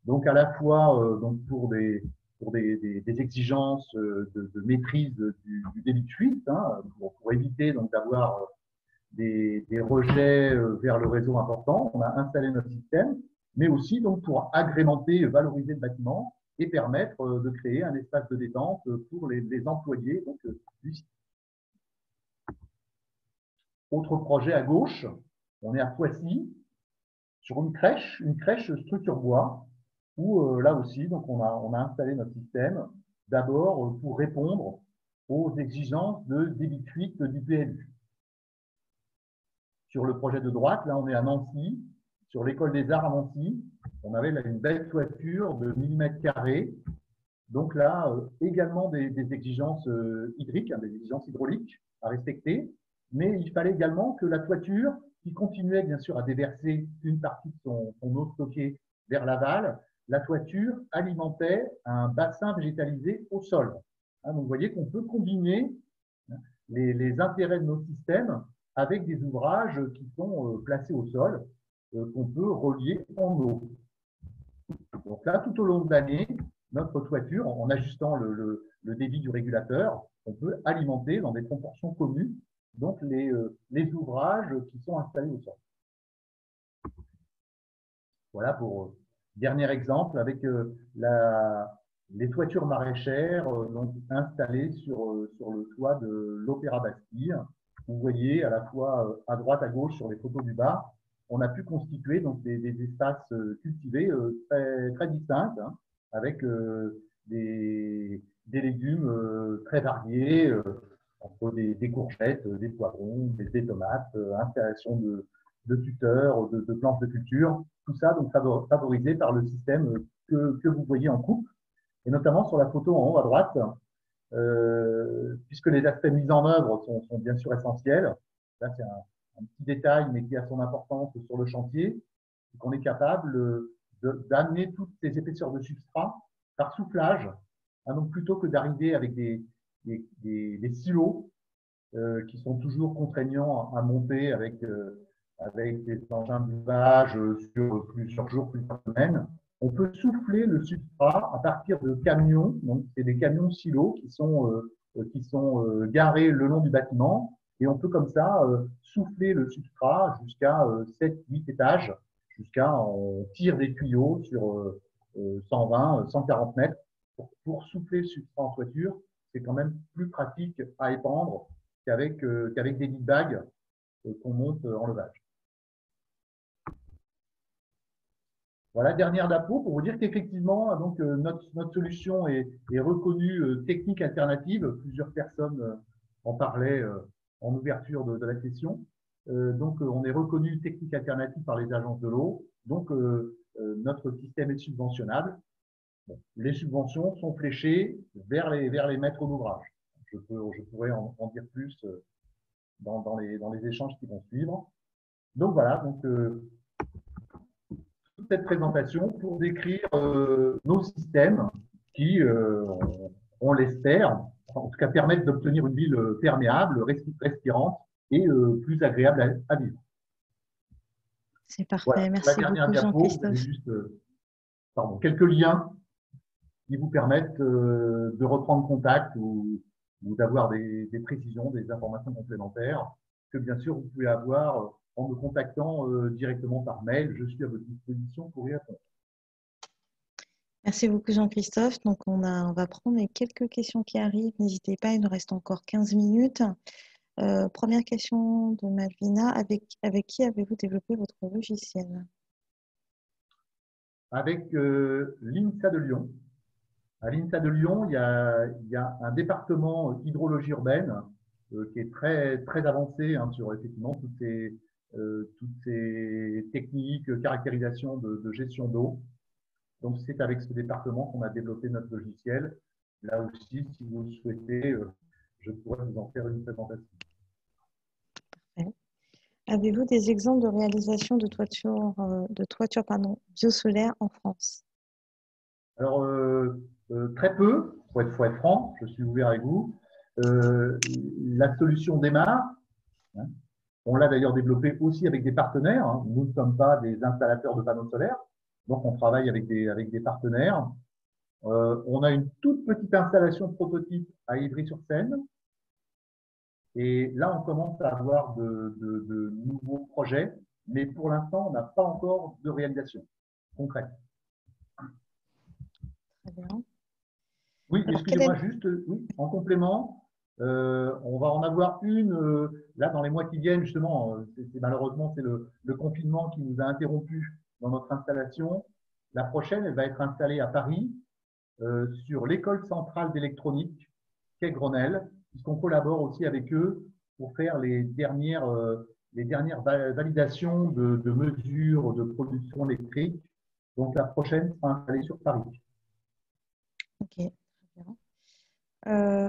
Donc à la fois donc pour des exigences de maîtrise du débit de fuite, hein, pour éviter donc d'avoir des rejets vers le réseau important. On a installé notre système, mais aussi donc pour agrémenter, valoriser le bâtiment et permettre de créer un espace de détente pour les employés donc, du site. Autre projet à gauche, on est à Poissy, sur une crèche structure bois, où là aussi, donc on a installé notre système d'abord pour répondre aux exigences de débit de fuite du PLU. Sur le projet de droite, là on est à Nancy, sur l'école des arts à Nancy, on avait là une belle toiture de 1000 mètres carrés. Donc là, également des exigences hydriques, hein, des exigences hydrauliques à respecter, mais il fallait également que la toiture, qui continuait bien sûr à déverser une partie de son eau stockée vers l'aval, la toiture alimentait un bassin végétalisé au sol. Hein, donc vous voyez qu'on peut combiner les intérêts de nos systèmes avec des ouvrages qui sont placés au sol, qu'on peut relier en eau. Donc là, tout au long de l'année, notre toiture, en ajustant le débit du régulateur, on peut alimenter dans des proportions communes donc les ouvrages qui sont installés au sol. Voilà pour dernier exemple avec les toitures maraîchères donc installées sur le toit de l'Opéra Bastille. Vous voyez à la fois à droite, à gauche sur les photos du bas, on a pu constituer donc des espaces cultivés très distincts, hein, avec des légumes très variés, entre des courgettes, des poivrons, des tomates, installation de tuteurs, de planches de culture, tout ça donc favorisé par le système que vous voyez en coupe, et notamment sur la photo en haut à droite, puisque les aspects mis en œuvre sont bien sûr essentiels. Là, c'est un petit détail, mais qui a son importance sur le chantier, c'est qu'on est capable d'amener toutes ces épaisseurs de substrat par soufflage, hein, donc plutôt que d'arriver avec des silos qui sont toujours contraignants à monter avec des engins d'élevage sur plusieurs jours, plusieurs semaines. On peut souffler le substrat à partir de camions. Donc, c'est des camions silos qui sont garés le long du bâtiment. Et on peut comme ça souffler le substrat jusqu'à 7-8 étages, jusqu'à on tire des tuyaux sur 120, 140 mètres pour souffler le substrat en toiture. C'est quand même plus pratique à épandre qu'avec des lead bags qu'on monte en levage. Voilà, dernière d'appôt pour vous dire qu'effectivement, donc notre solution est reconnue technique alternative. Plusieurs personnes en parlaient en ouverture de la session. Donc, on est reconnu technique alternative par les agences de l'eau. Donc, notre système est subventionnable. Bon, les subventions sont fléchées vers les maîtres d'ouvrage. Je pourrais en dire plus dans les échanges qui vont suivre. Donc voilà, donc toute cette présentation pour décrire nos systèmes qui, on l'espère, en tout cas permettent d'obtenir une ville perméable, respirante et plus agréable à vivre. C'est parfait. Voilà. Merci beaucoup, Diapo, Jean-Christophe. juste quelques liens qui vous permettent de reprendre contact ou d'avoir des précisions, des informations complémentaires que bien sûr vous pouvez avoir en me contactant directement par mail. Je suis à votre disposition pour y répondre. Merci beaucoup Jean-Christophe. Donc on va prendre les quelques questions qui arrivent. N'hésitez pas, il nous reste encore 15 minutes. Première question de Malvina. Avec qui avez-vous développé votre logiciel? Avec l'INSA de Lyon. À l'INSA de Lyon, il y a un département hydrologie urbaine qui est très, très avancé sur effectivement toutes ces techniques, caractérisation de gestion d'eau. Donc, c'est avec ce département qu'on a développé notre logiciel. Là aussi, si vous le souhaitez, je pourrais vous en faire une présentation. Parfait. Avez-vous des exemples de réalisation de toiture biosolaire en France? Alors, très peu, faut être franc, je suis ouvert avec vous. La solution démarre. Hein, on l'a d'ailleurs développé aussi avec des partenaires. Hein. Nous ne sommes pas des installateurs de panneaux solaires, donc on travaille avec des partenaires. On a une toute petite installation prototype à Ivry-sur-Seine. Et là, on commence à avoir de nouveaux projets, mais pour l'instant, on n'a pas encore de réalisation concrète. Très bien. Oui, excusez-moi, juste oui, en complément, on va en avoir une là dans les mois qui viennent, justement. Malheureusement, c'est le confinement qui nous a interrompu dans notre installation. La prochaine, elle va être installée à Paris, sur l'école centrale d'électronique, quai Grenelle, puisqu'on collabore aussi avec eux pour faire les dernières validations de mesures de production électrique. Donc, la prochaine sera installée sur Paris. Ok, très bien.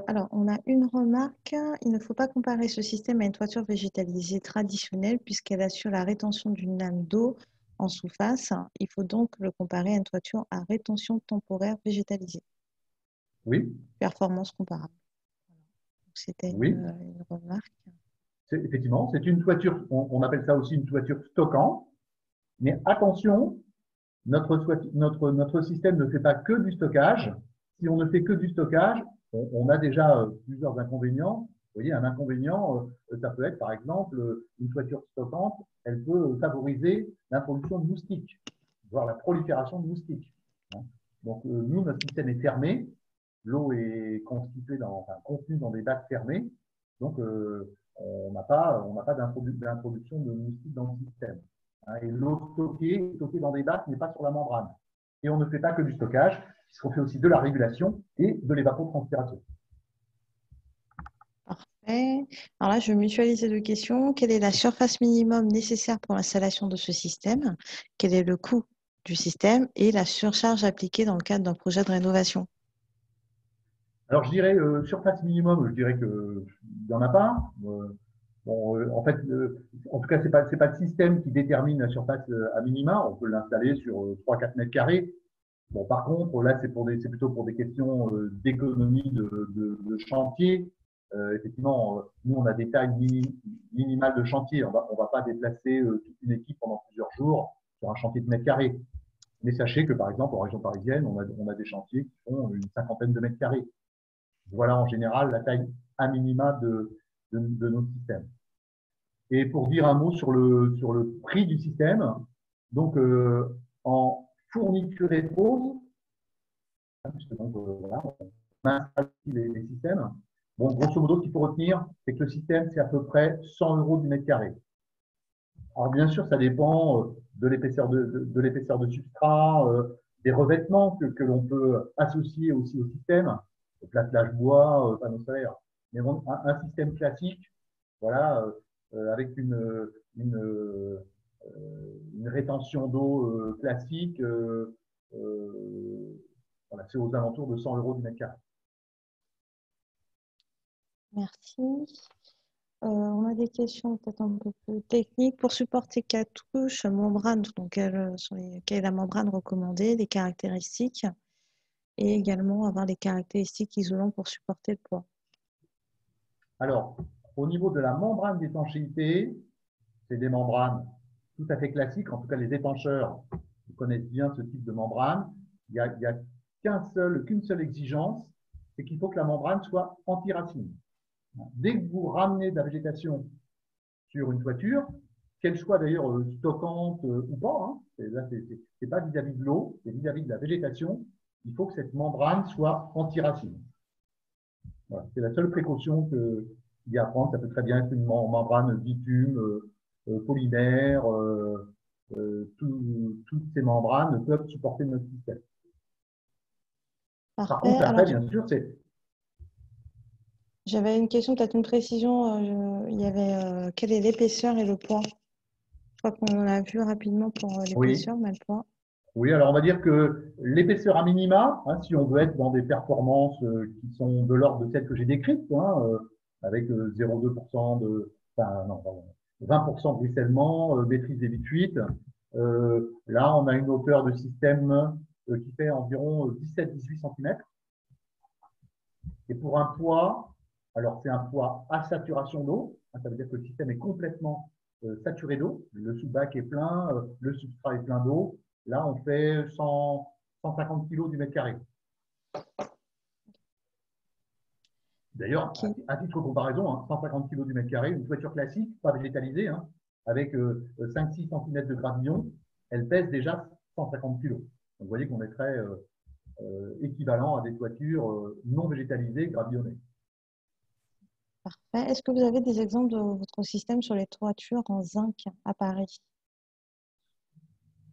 Alors, on a une remarque. Il ne faut pas comparer ce système à une toiture végétalisée traditionnelle puisqu'elle assure la rétention d'une lame d'eau en sous-face. Il faut donc le comparer à une toiture à rétention temporaire végétalisée. Oui. Performance comparable. C'était Oui. une remarque. Effectivement, c'est une toiture, on appelle ça aussi une toiture stockante. Mais attention, notre système ne fait pas que du stockage. Si on ne fait que du stockage, on a déjà plusieurs inconvénients. Vous voyez, un inconvénient, ça peut être par exemple une toiture stockante, elle peut favoriser l'introduction de moustiques, voire la prolifération de moustiques. Donc nous, notre système est fermé, l'eau est contenue dans des bacs fermés, donc on n'a pas d'introduction de moustiques dans le système. Et l'eau stockée dans des bacs n'est pas sur la membrane. Et on ne fait pas que du stockage, puisqu'on fait aussi de la régulation et de l'évapotranspiration. Parfait. Alors là, je vais mutualiser deux questions. Quelle est la surface minimum nécessaire pour l'installation de ce système? Quel est le coût du système et la surcharge appliquée dans le cadre d'un projet de rénovation? Alors, je dirais surface minimum, je dirais qu'il n'y en a pas. En fait, en tout cas, c'est pas le système qui détermine la surface à minima. On peut l'installer sur 3-4 mètres carrés. Bon, par contre, là, c'est plutôt pour des questions d'économie de chantier. Effectivement, nous, on a des tailles minimales de chantier. On va pas déplacer toute une équipe pendant plusieurs jours sur un chantier de mètres carrés. Mais sachez que, par exemple, en région parisienne, on a des chantiers qui font une cinquantaine de mètres carrés. Voilà en général la taille à minima de nos systèmes. Et pour dire un mot sur le prix du système, donc en fourniture et pose, voilà, on installe les systèmes. Bon, grosso modo, ce qu'il faut retenir, c'est que le système, c'est à peu près 100 € du mètre carré. Alors, bien sûr, ça dépend de l'épaisseur de substrat, des revêtements que l'on peut associer aussi au système, platelage bois, panneaux solaires. Mais bon, un système classique, voilà, avec une rétention d'eau classique, voilà, c'est aux alentours de 100 € du mètre carré. Merci. On a des questions peut-être un peu plus techniques. Pour supporter cartouches, membrane, donc quelle est la membrane recommandée, les caractéristiques, et également avoir les caractéristiques isolantes pour supporter le poids. Alors, au niveau de la membrane d'étanchéité, c'est des membranes tout à fait classiques, en tout cas les étancheurs connaissent bien ce type de membrane. Il n'y a qu'une seule exigence, c'est qu'il faut que la membrane soit anti-racine. Dès que vous ramenez de la végétation sur une toiture, qu'elle soit d'ailleurs stockante ou pas, hein, là, c'est pas vis-à-vis de l'eau, c'est vis-à-vis de la végétation, il faut que cette membrane soit anti-racine. Voilà, c'est la seule précaution qu'il y a à prendre. Ça peut très bien être une membrane bitume, polymère, toutes ces membranes peuvent supporter notre système. Parfait. Par contre, après, bien sûr, c'est… J'avais une question, peut-être une précision. Il y avait quelle est l'épaisseur et le poids? Je crois qu'on l'a vu rapidement pour l'épaisseur, Oui. mais le poids. Oui, alors on va dire que l'épaisseur à minima, hein, si on veut être dans des performances qui sont de l'ordre de celles que j'ai décrites, hein, avec 0,2% de, enfin, non, pardon, 20% de ruissellement, maîtrise des bits 8. Là, on a une hauteur de système qui fait environ 17-18 cm. Et pour un poids, alors c'est un poids à saturation d'eau, hein, ça veut dire que le système est complètement saturé d'eau, le sous-bac est plein, le substrat est plein d'eau. Là, on fait 150 kg du mètre carré. D'ailleurs, à titre de comparaison, hein, 150 kg du mètre carré, une toiture classique, pas végétalisée, hein, avec 5-6 cm de gravillon, elle pèse déjà 150 kg. Donc, vous voyez qu'on est très équivalent à des toitures non végétalisées, gravillonnées. Parfait. Est-ce que vous avez des exemples de votre système sur les toitures en zinc à Paris?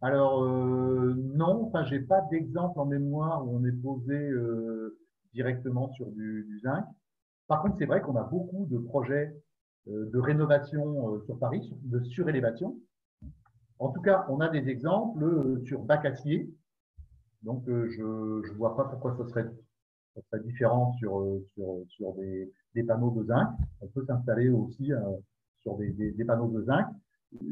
Alors, non, enfin, j'ai pas d'exemple en mémoire où on est posé directement sur du zinc. Par contre, c'est vrai qu'on a beaucoup de projets de rénovation sur Paris, de surélévation. En tout cas, on a des exemples sur bac acier. Donc, je ne vois pas pourquoi ça serait différent sur des panneaux de zinc. On peut s'installer aussi sur des panneaux de zinc.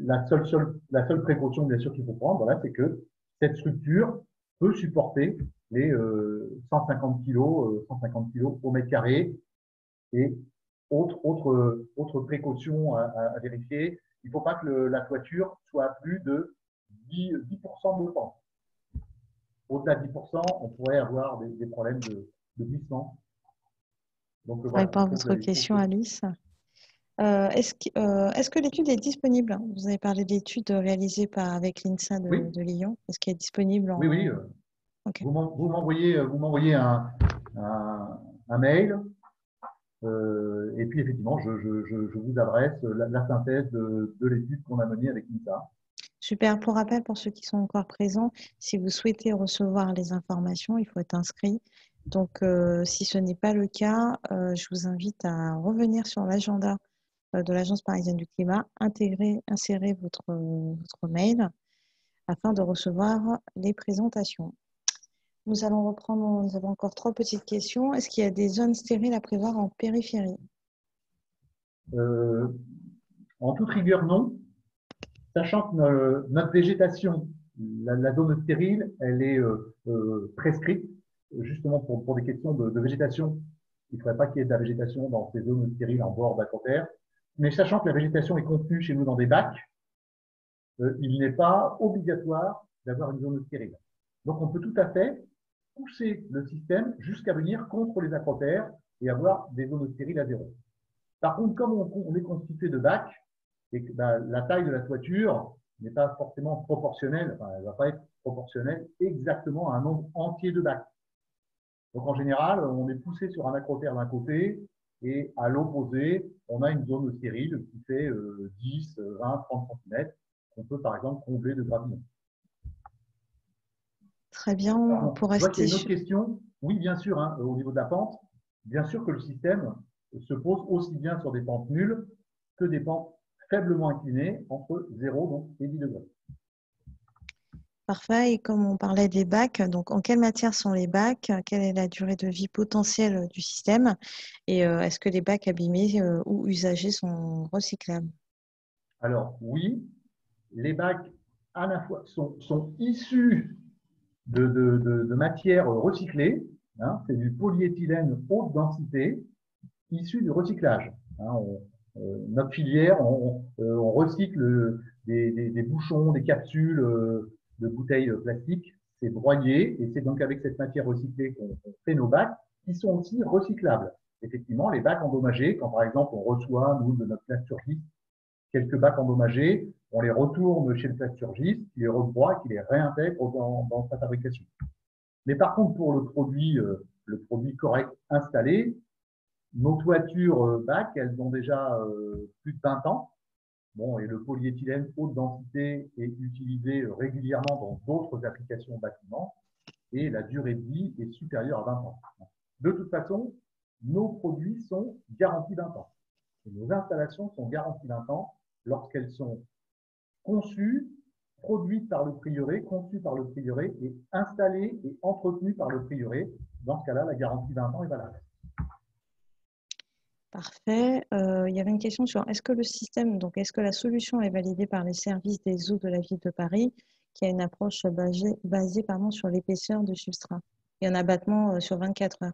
La seule précaution, bien sûr, qu'il faut prendre, voilà, c'est que cette structure peut supporter les 150 kg au mètre carré. Et autre précaution à vérifier, il ne faut pas que la toiture soit à plus de 10% de pente. Au-delà de 10%, on pourrait avoir des problèmes de glissement. Donc, Ça voilà, répond à votre question, Alice. Est-ce que l'étude est disponible? Vous avez parlé de l'étude réalisée avec l'INSA oui, de Lyon. Est-ce qu'elle est disponible en… oui. Okay. Vous m'envoyez un mail et puis effectivement, je vous adresse la synthèse de l'étude qu'on a menée avec l'INSA. Super. Pour rappel, pour ceux qui sont encore présents, si vous souhaitez recevoir les informations, il faut être inscrit. Donc, si ce n'est pas le cas, je vous invite à revenir sur l'agenda de l'Agence parisienne du climat, insérer votre mail afin de recevoir les présentations. Nous allons reprendre, nous avons encore 3 petites questions. Est-ce qu'il y a des zones stériles à prévoir en périphérie? En toute rigueur, non. Sachant que notre végétation, la zone stérile, elle est prescrite, justement pour des questions de végétation. Il ne faudrait pas qu'il y ait de la végétation dans ces zones stériles en bord d'aquaterre. Mais sachant que la végétation est contenue chez nous dans des bacs, il n'est pas obligatoire d'avoir une zone stérile. Donc, on peut tout à fait pousser le système jusqu'à venir contre les aquaterres et avoir des zones stériles à zéro. Par contre, comme on est constitué de bacs, et que la taille de la toiture n'est pas forcément proportionnelle, enfin, elle ne va pas être proportionnelle exactement à un nombre entier de bacs. Donc, en général, on est poussé sur un aquaterre d'un côté et à l'opposé, on a une zone stérile qui fait 10, 20, 30 cm qu'on peut, par exemple, combler de gravillons. Très bien. Alors, Pour je vois qu'il y rester a une autre question. Oui, bien sûr, hein, au niveau de la pente, bien sûr que le système se pose aussi bien sur des pentes nulles que des pentes faiblement inclinées entre 0 et 10 degrés. Parfait. Et comme on parlait des bacs, donc en quelle matière sont les bacs? Quelle est la durée de vie potentielle du système? Et est-ce que les bacs abîmés ou usagés sont recyclables? Alors oui, les bacs à la fois sont issus de matières recyclées. Hein, c'est du polyéthylène haute densité issu du recyclage. Hein, notre filière, on recycle des bouchons, des capsules de bouteilles plastiques, c'est broyé et c'est donc avec cette matière recyclée qu'on fait nos bacs qui sont aussi recyclables. Effectivement, les bacs endommagés, quand par exemple on reçoit, nous, de notre plasturgiste, quelques bacs endommagés, on les retourne chez le plasturgiste, qui les rebroie, qui les réintègre dans sa fabrication. Mais par contre, pour le produit correct installé, nos toitures bacs, elles ont déjà plus de 20 ans. Bon, et le polyéthylène haute densité est utilisé régulièrement dans d'autres applications au bâtiment et la durée de vie est supérieure à 20 ans. De toute façon, nos produits sont garantis 20 ans. Et nos installations sont garanties 20 ans lorsqu'elles sont conçues, produites par le prieuré, conçues par le prieuré et installées et entretenues par le prieuré. Dans ce cas-là, la garantie 20 ans est valable. Parfait. Il y avait une question sur est-ce que le système, donc est-ce que la solution est validée par les services des eaux de la ville de Paris, qui a une approche basée sur l'épaisseur de substrat et un abattement sur 24 heures?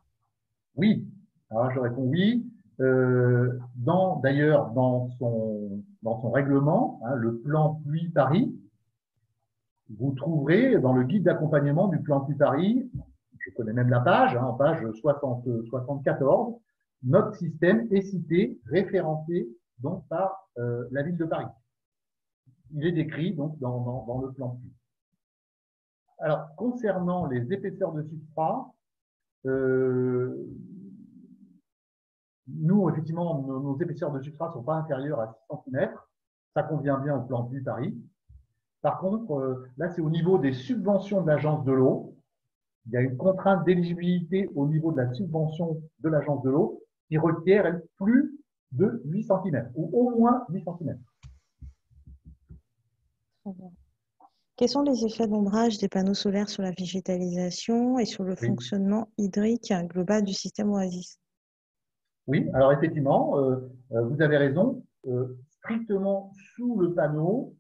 Oui. Alors, je réponds oui. D'ailleurs, dans son règlement, hein, le plan Pluie Paris, vous trouverez dans le guide d'accompagnement du plan Pluie Paris, je connais même la page, hein, en page 74, notre système est cité, référencé donc par la ville de Paris. Il est décrit donc dans le plan Pluie. Alors, concernant les épaisseurs de substrat, nous, effectivement, nos épaisseurs de substrat ne sont pas inférieures à 6 cm. Ça convient bien au plan Pluie Paris. Par contre, là, c'est au niveau des subventions de l'agence de l'eau. Il y a une contrainte d'éligibilité au niveau de la subvention de l'agence de l'eau qui requiert elle, plus de 8 cm ou au moins 8 cm. Quels sont les effets d'ombrage des panneaux solaires sur la végétalisation et sur le fonctionnement hydrique global du système Oasis? Oui, alors effectivement, vous avez raison. Strictement sous le panneau,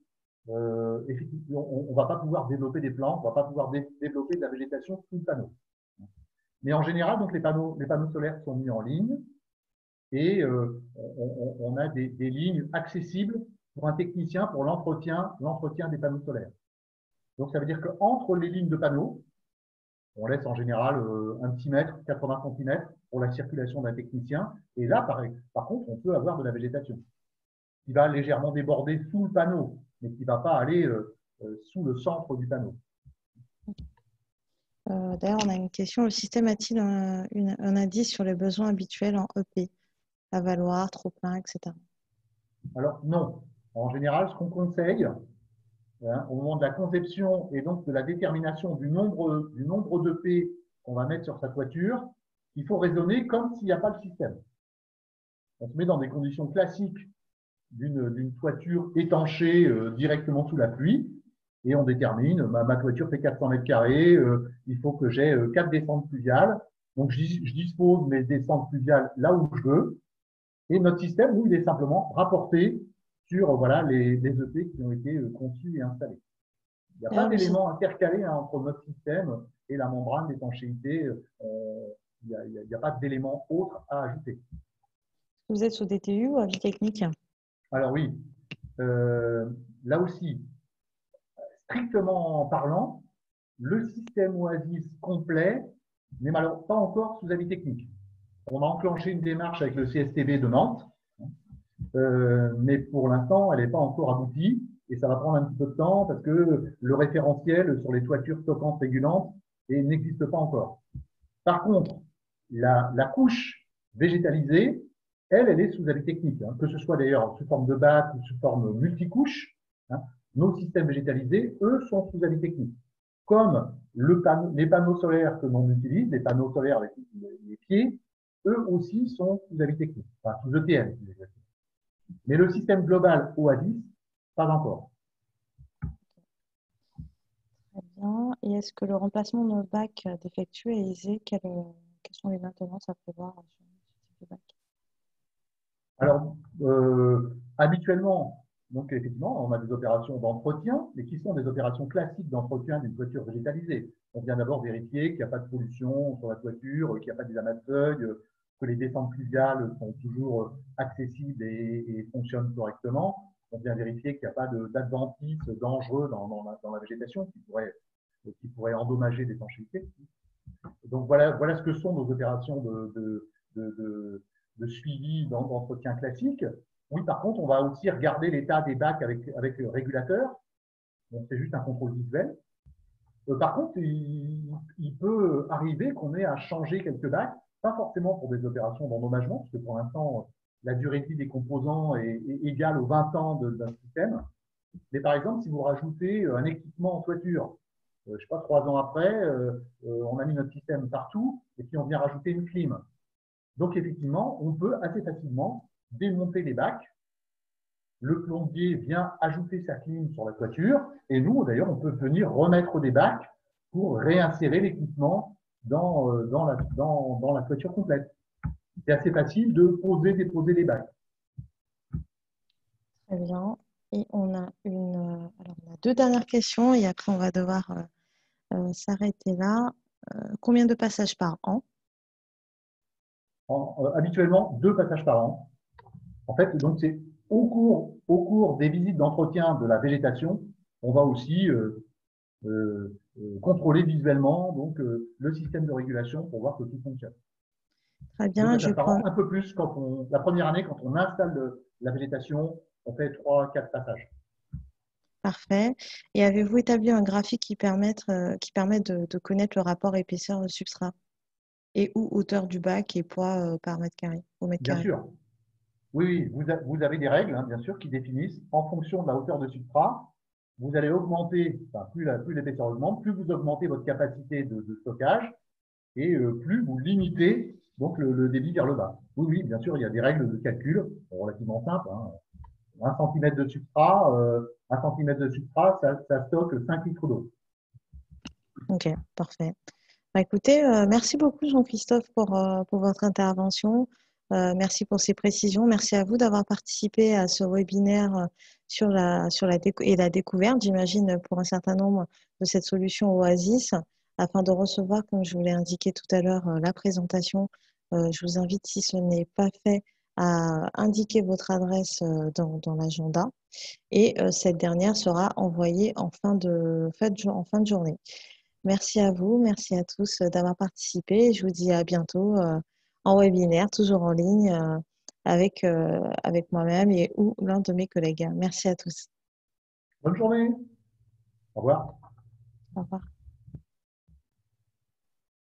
effectivement, on ne va pas pouvoir développer des plantes, on ne va pas pouvoir développer de la végétation sous le panneau. Mais en général, donc les panneaux solaires sont mis en ligne et on a des lignes accessibles pour un technicien pour l'entretien des panneaux solaires. Donc ça veut dire qu'entre les lignes de panneaux, on laisse en général un petit mètre, 80 cm pour la circulation d'un technicien. Et là, par contre, on peut avoir de la végétation qui va légèrement déborder sous le panneau, mais qui ne va pas aller sous le centre du panneau. D'ailleurs, on a une question. Le système a-t-il un indice sur les besoins habituels en EP, avaloir, trop-plein, etc.? Alors, non. En général, ce qu'on conseille, hein, au moment de la conception et donc de la détermination du nombre d'EP qu'on va mettre sur sa toiture, il faut raisonner comme s'il n'y a pas de système. On se met dans des conditions classiques d'une toiture étanchée directement sous la pluie et on détermine, ma toiture fait 400 mètres carrés, il faut que j'ai 4 descentes pluviales. Donc, je dispose mes descentes pluviales là où je veux. Et notre système, nous, il est simplement rapporté sur voilà, les EP qui ont été conçus et installés. Il n'y a pas d'élément intercalé hein, entre notre système et la membrane d'étanchéité. Il n'y a pas d'élément autre à ajouter. Vous êtes sous DTU ou avis technique? Alors oui, là aussi, strictement parlant, le système Oasis complet n'est malheureusement pas encore sous avis technique. On a enclenché une démarche avec le CSTB de Nantes, mais pour l'instant, elle n'est pas encore aboutie et ça va prendre un petit peu de temps parce que le référentiel sur les toitures stockantes régulantes n'existe pas encore. Par contre, la couche végétalisée, elle est sous avis technique, hein, que ce soit d'ailleurs sous forme de bac ou sous forme multicouche. Hein, nos systèmes végétalisés, eux, sont sous avis technique. Comme les panneaux solaires que l'on utilise, les panneaux solaires avec les pieds, eux aussi sont sous avis technique, enfin sous ETL. Mais le système global Oasis, pas encore. Très bien. Et est-ce que le remplacement de bac défectueux est aisé? Quelles sont les maintenances à prévoir sur ce type de bac? Alors, habituellement, donc effectivement, on a des opérations d'entretien, mais qui sont des opérations classiques d'entretien d'une toiture végétalisée. On vient d'abord vérifier qu'il n'y a pas de pollution sur la toiture, qu'il n'y a pas d'amas de feuilles, que les descentes pluviales sont toujours accessibles et fonctionnent correctement. on vient vérifier qu'il n'y a pas d'adventices dangereux dans la végétation qui pourrait endommager l'étanchéité. Donc voilà ce que sont nos opérations de suivi d'entretien classique. Oui, par contre, on va aussi regarder l'état des bacs avec le régulateur. Donc c'est juste un contrôle visuel. Par contre, il peut arriver qu'on ait à changer quelques bacs, pas forcément pour des opérations d'endommagement, parce que pour l'instant, la durée de vie des composants est égale aux 20 ans d'un système. Mais par exemple, si vous rajoutez un équipement en toiture, je ne sais pas, 3 ans après, on a mis notre système partout, et puis on vient rajouter une clim. Donc effectivement, on peut assez facilement démonter les bacs. Le plombier vient ajouter sa clim sur la toiture, et nous, d'ailleurs, on peut venir remettre des bacs pour réinsérer l'équipement dans la toiture complète. C'est assez facile de poser, déposer les bacs. Très bien. Et on a deux dernières questions et après on va devoir s'arrêter là. Combien de passages par an? Habituellement, 2 passages par an. En fait, donc c'est au cours des visites d'entretien de la végétation, on va aussi contrôler visuellement donc, le système de régulation pour voir que tout fonctionne. Très bien. Un peu plus la première année, quand on installe la végétation, on fait 3-4 passages. Parfait. Et avez-vous établi un graphique qui permet de connaître le rapport épaisseur au substrat et ou hauteur du bac et poids par mètre carré, au mètre Bien carré? sûr. Oui, vous avez des règles, bien sûr, qui définissent en fonction de la hauteur de substrat. Vous allez augmenter, enfin, plus l'épaisseur augmente, plus vous augmentez votre capacité de stockage et plus vous limitez donc le débit vers le bas. Oui, bien sûr, il y a des règles de calcul relativement simples. 1 cm de substrat, 1 cm de substrat, ça stocke 5 litres d'eau. Ok, parfait. Bah, écoutez, merci beaucoup Jean-Christophe pour votre intervention. Merci pour ces précisions. Merci à vous d'avoir participé à ce webinaire sur la découverte, j'imagine, pour un certain nombre de cette solution Oasis. Afin de recevoir, comme je vous l'ai indiqué tout à l'heure, la présentation, je vous invite, si ce n'est pas fait, à indiquer votre adresse dans l'agenda. Et cette dernière sera envoyée en fin de journée. Merci à vous, merci à tous d'avoir participé. Je vous dis à bientôt en webinaire, toujours en ligne avec moi-même et ou l'un de mes collègues. Merci à tous. Bonne journée. Au revoir. Au revoir.